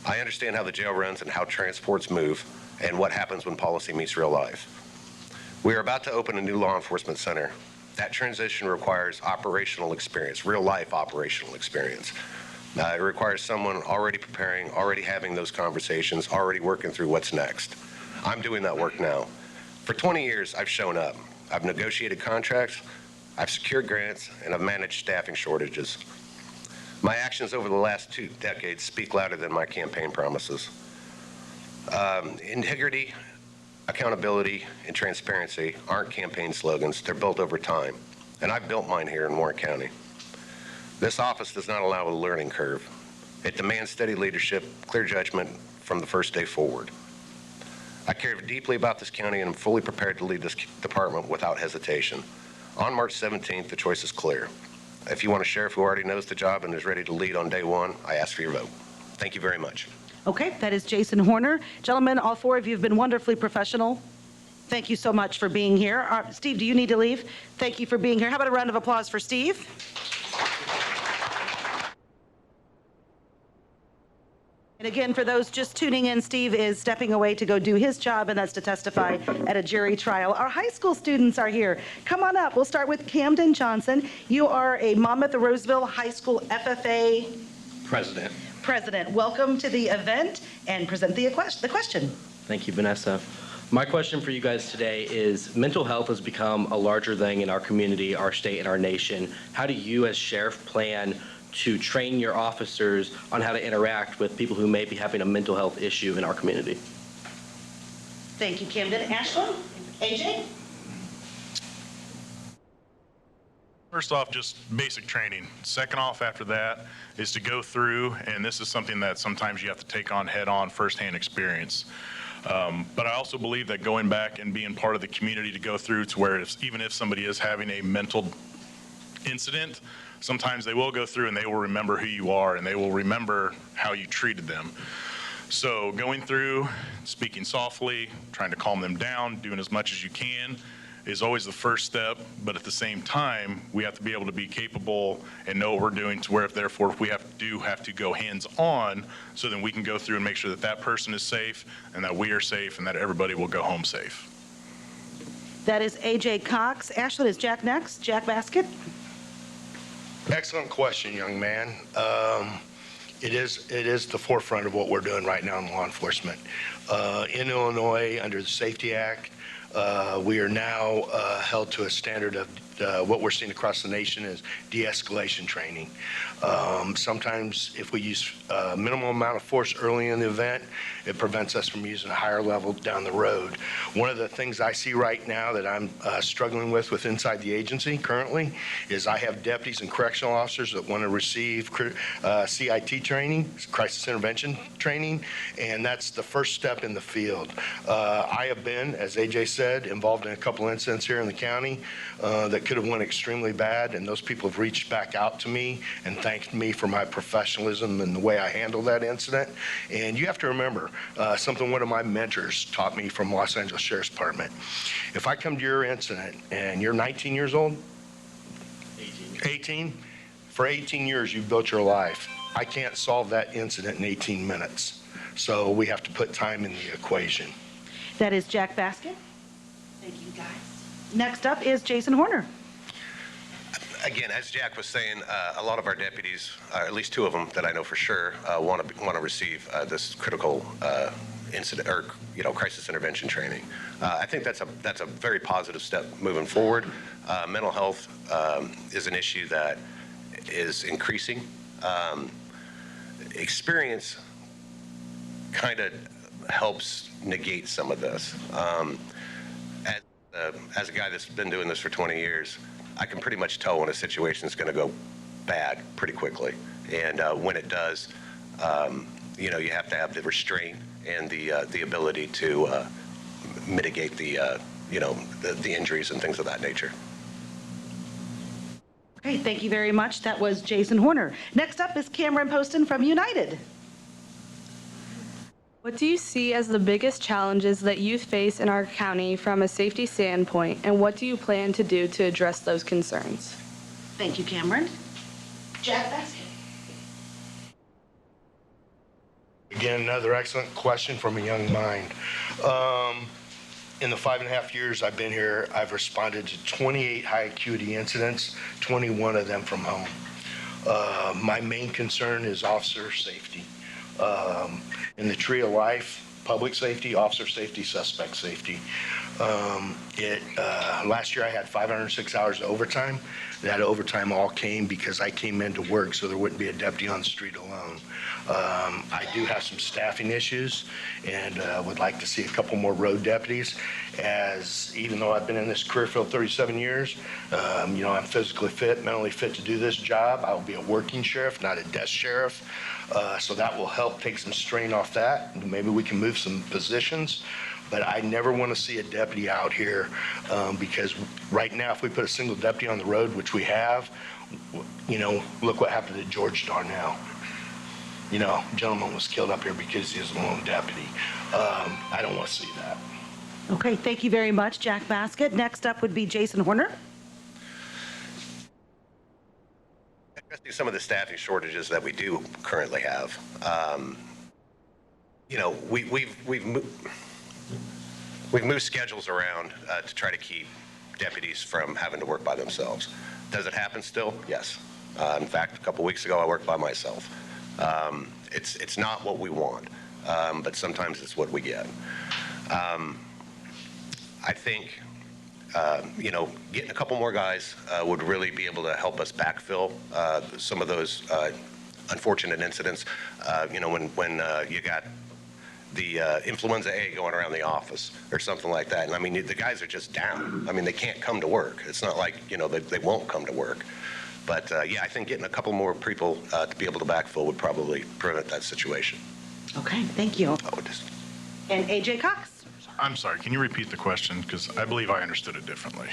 Speaker 2: I understand how the jail runs and how transports move and what happens when policy meets real life. We are about to open a new law enforcement center. That transition requires operational experience, real life operational experience. It requires someone already preparing, already having those conversations, already working through what's next. I'm doing that work now. For 20 years, I've shown up. I've negotiated contracts, I've secured grants, and I've managed staffing shortages. My actions over the last 2 decades speak louder than my campaign promises. Integrity, accountability, and transparency aren't campaign slogans. They're built over time. And I've built mine here in Warren County. This office does not allow a learning curve. It demands steady leadership, clear judgment from the first day forward. I care deeply about this county, and I'm fully prepared to lead this department without hesitation. On March 17th, the choice is clear. If you want a sheriff who already knows the job and is ready to lead on day one, I ask for your vote. Thank you very much.
Speaker 1: Okay, that is Jason Horner. Gentlemen, all four of you have been wonderfully professional. Thank you so much for being here. Steve, do you need to leave? Thank you for being here. How about a round of applause for Steve? And again, for those just tuning in, Steve is stepping away to go do his job, and that's to testify at a jury trial. Our high school students are here. Come on up. We'll start with Camden Johnson. You are a Monmouth Roseville High School FFA president. Welcome to the event, and present the question.
Speaker 19: Thank you, Vanessa. My question for you guys today is, mental health has become a larger thing in our community, our state, and our nation. How do you as sheriff plan to train your officers on how to interact with people who may be having a mental health issue in our community?
Speaker 1: Thank you, Camden. Ashlyn? AJ?
Speaker 3: First off, just basic training. Second off after that is to go through, and this is something that sometimes you have to take on head-on, firsthand experience. But I also believe that going back and being part of the community to go through to where even if somebody is having a mental incident, sometimes they will go through and they will remember who you are and they will remember how you treated them. So going through, speaking softly, trying to calm them down, doing as much as you can is always the first step, but at the same time, we have to be able to be capable and know what we're doing to where if therefore if we have to go hands-on, so then we can go through and make sure that that person is safe and that we are safe and that everybody will go home safe.
Speaker 1: That is AJ Cox. Ashland, is Jack next? Jack Baskett?
Speaker 5: Excellent question, young man. It is the forefront of what we're doing right now in law enforcement. In Illinois, under the Safety Act, we are now held to a standard of what we're seeing across the nation is de-escalation training. Sometimes if we use a minimal amount of force early in the event, it prevents us from using a higher level down the road. One of the things I see right now that I'm struggling with inside the agency currently is I have deputies and correctional officers that want to receive CIT training, crisis intervention training, and that's the first step in the field. I have been, as AJ said, involved in a couple incidents here in the county that could have went extremely bad, and those people have reached back out to me and thanked me for my professionalism and the way I handled that incident. And you have to remember something one of my mentors taught me from Los Angeles Sheriff's Department. If I come to your incident and you're 19 years old, 18, for 18 years you've built your life. I can't solve that incident in 18 minutes. So we have to put time in the equation.
Speaker 1: That is Jack Baskett. Thank you, guys. Next up is Jason Horner.
Speaker 2: Again, as Jack was saying, a lot of our deputies, at least two of them that I know for sure, want to receive this critical incident or crisis intervention training. I think that's a very positive step moving forward. Mental health is an issue that is increasing. Experience kind of helps negate some of this. As a guy that's been doing this for 20 years, I can pretty much tell when a situation is going to go bad pretty quickly. And when it does, you have to have the restraint and the ability to mitigate the injuries and things of that nature.
Speaker 1: Okay, thank you very much. That was Jason Horner. Next up is Cameron Poston from United.
Speaker 20: What do you see as the biggest challenges that youth face in our county from a safety standpoint, and what do you plan to do to address those concerns?
Speaker 1: Thank you, Cameron. Jack Baskett.
Speaker 5: Again, another excellent question from a young mind. In the 5.5 years I've been here, I've responded to 28 high acuity incidents, 21 of them from home. My main concern is officer safety. In the tree of life, public safety, officer safety, suspect safety. Last year I had 506 hours of overtime. That overtime all came because I came into work so there wouldn't be a deputy on the street alone. I do have some staffing issues and would like to see a couple more road deputies, as even though I've been in this career field 37 years, I'm physically fit, mentally fit to do this job. I will be a working sheriff, not a desk sheriff. So that will help take some strain off that. Maybe we can move some positions. But I never want to see a deputy out here because right now, if we put a single deputy on the road, which we have, look what happened to George Darnell. A gentleman was killed up here because he was a lone deputy. I don't want to see that.
Speaker 1: Okay, thank you very much, Jack Baskett. Next up would be Jason Horner.
Speaker 2: Addressing some of the staffing shortages that we do currently have. We've moved schedules around to try to keep deputies from having to work by themselves. Does it happen still? Yes. In fact, a couple weeks ago, I worked by myself. It's not what we want, but sometimes it's what we get. I think, getting a couple more guys would really be able to help us backfill some of those unfortunate incidents. When you got influenza A going around the office or something like that. And I mean, the guys are just down. I mean, they can't come to work. It's not like, they won't come to work. But yeah, I think getting a couple more people to be able to backfill would probably prevent that situation.
Speaker 1: Okay, thank you. And AJ Cox.
Speaker 3: I'm sorry, can you repeat the question? Because I believe I understood it differently.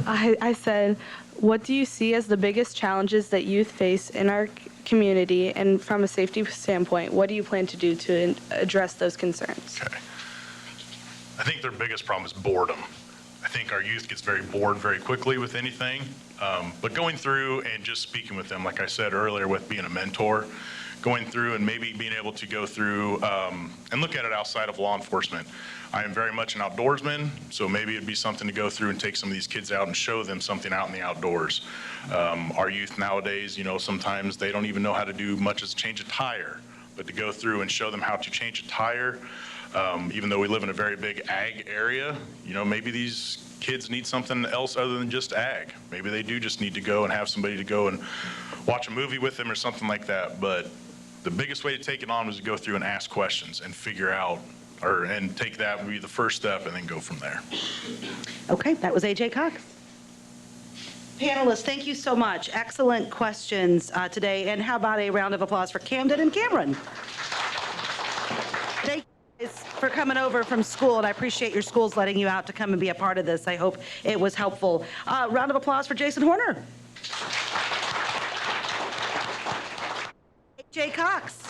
Speaker 20: I said, what do you see as the biggest challenges that youth face in our community? And from a safety standpoint, what do you plan to do to address those concerns?
Speaker 3: Okay. I think their biggest problem is boredom. I think our youth gets very bored very quickly with anything. But going through and just speaking with them, like I said earlier, with being a mentor, going through and maybe being able to go through and look at it outside of law enforcement. I am very much an outdoorsman, so maybe it'd be something to go through and take some of these kids out and show them something out in the outdoors. Our youth nowadays, sometimes they don't even know how to do much as change a tire, but to go through and show them how to change a tire, even though we live in a very big ag area, maybe these kids need something else other than just ag. Maybe they do just need to go and have somebody to go and watch a movie with them or something like that. But the biggest way to take it on is to go through and ask questions and figure out, and take that would be the first step and then go from there.
Speaker 1: Okay, that was AJ Cox. Panelists, thank you so much. Excellent questions today. And how about a round of applause for Camden and Cameron? Thank you guys for coming over from school, and I appreciate your schools letting you out to come and be a part of this. I hope it was helpful. Round of applause for Jason Horner. AJ Cox.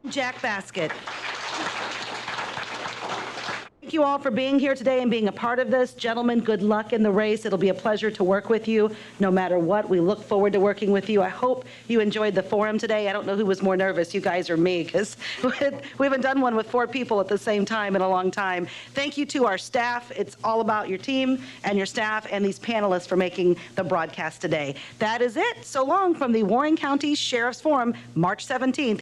Speaker 1: Jack Baskett. Thank you all for being here today and being a part of this. Gentlemen, good luck in the race. It'll be a pleasure to work with you no matter what. We look forward to working with you. I hope you enjoyed the forum today. I don't know who was more nervous, you guys or me, because we haven't done one with 4 people at the same time in a long time. Thank you to our staff. It's all about your team and your staff and these panelists for making the broadcast today. That is it. So long from the Warren County Sheriff's Forum, March 17th.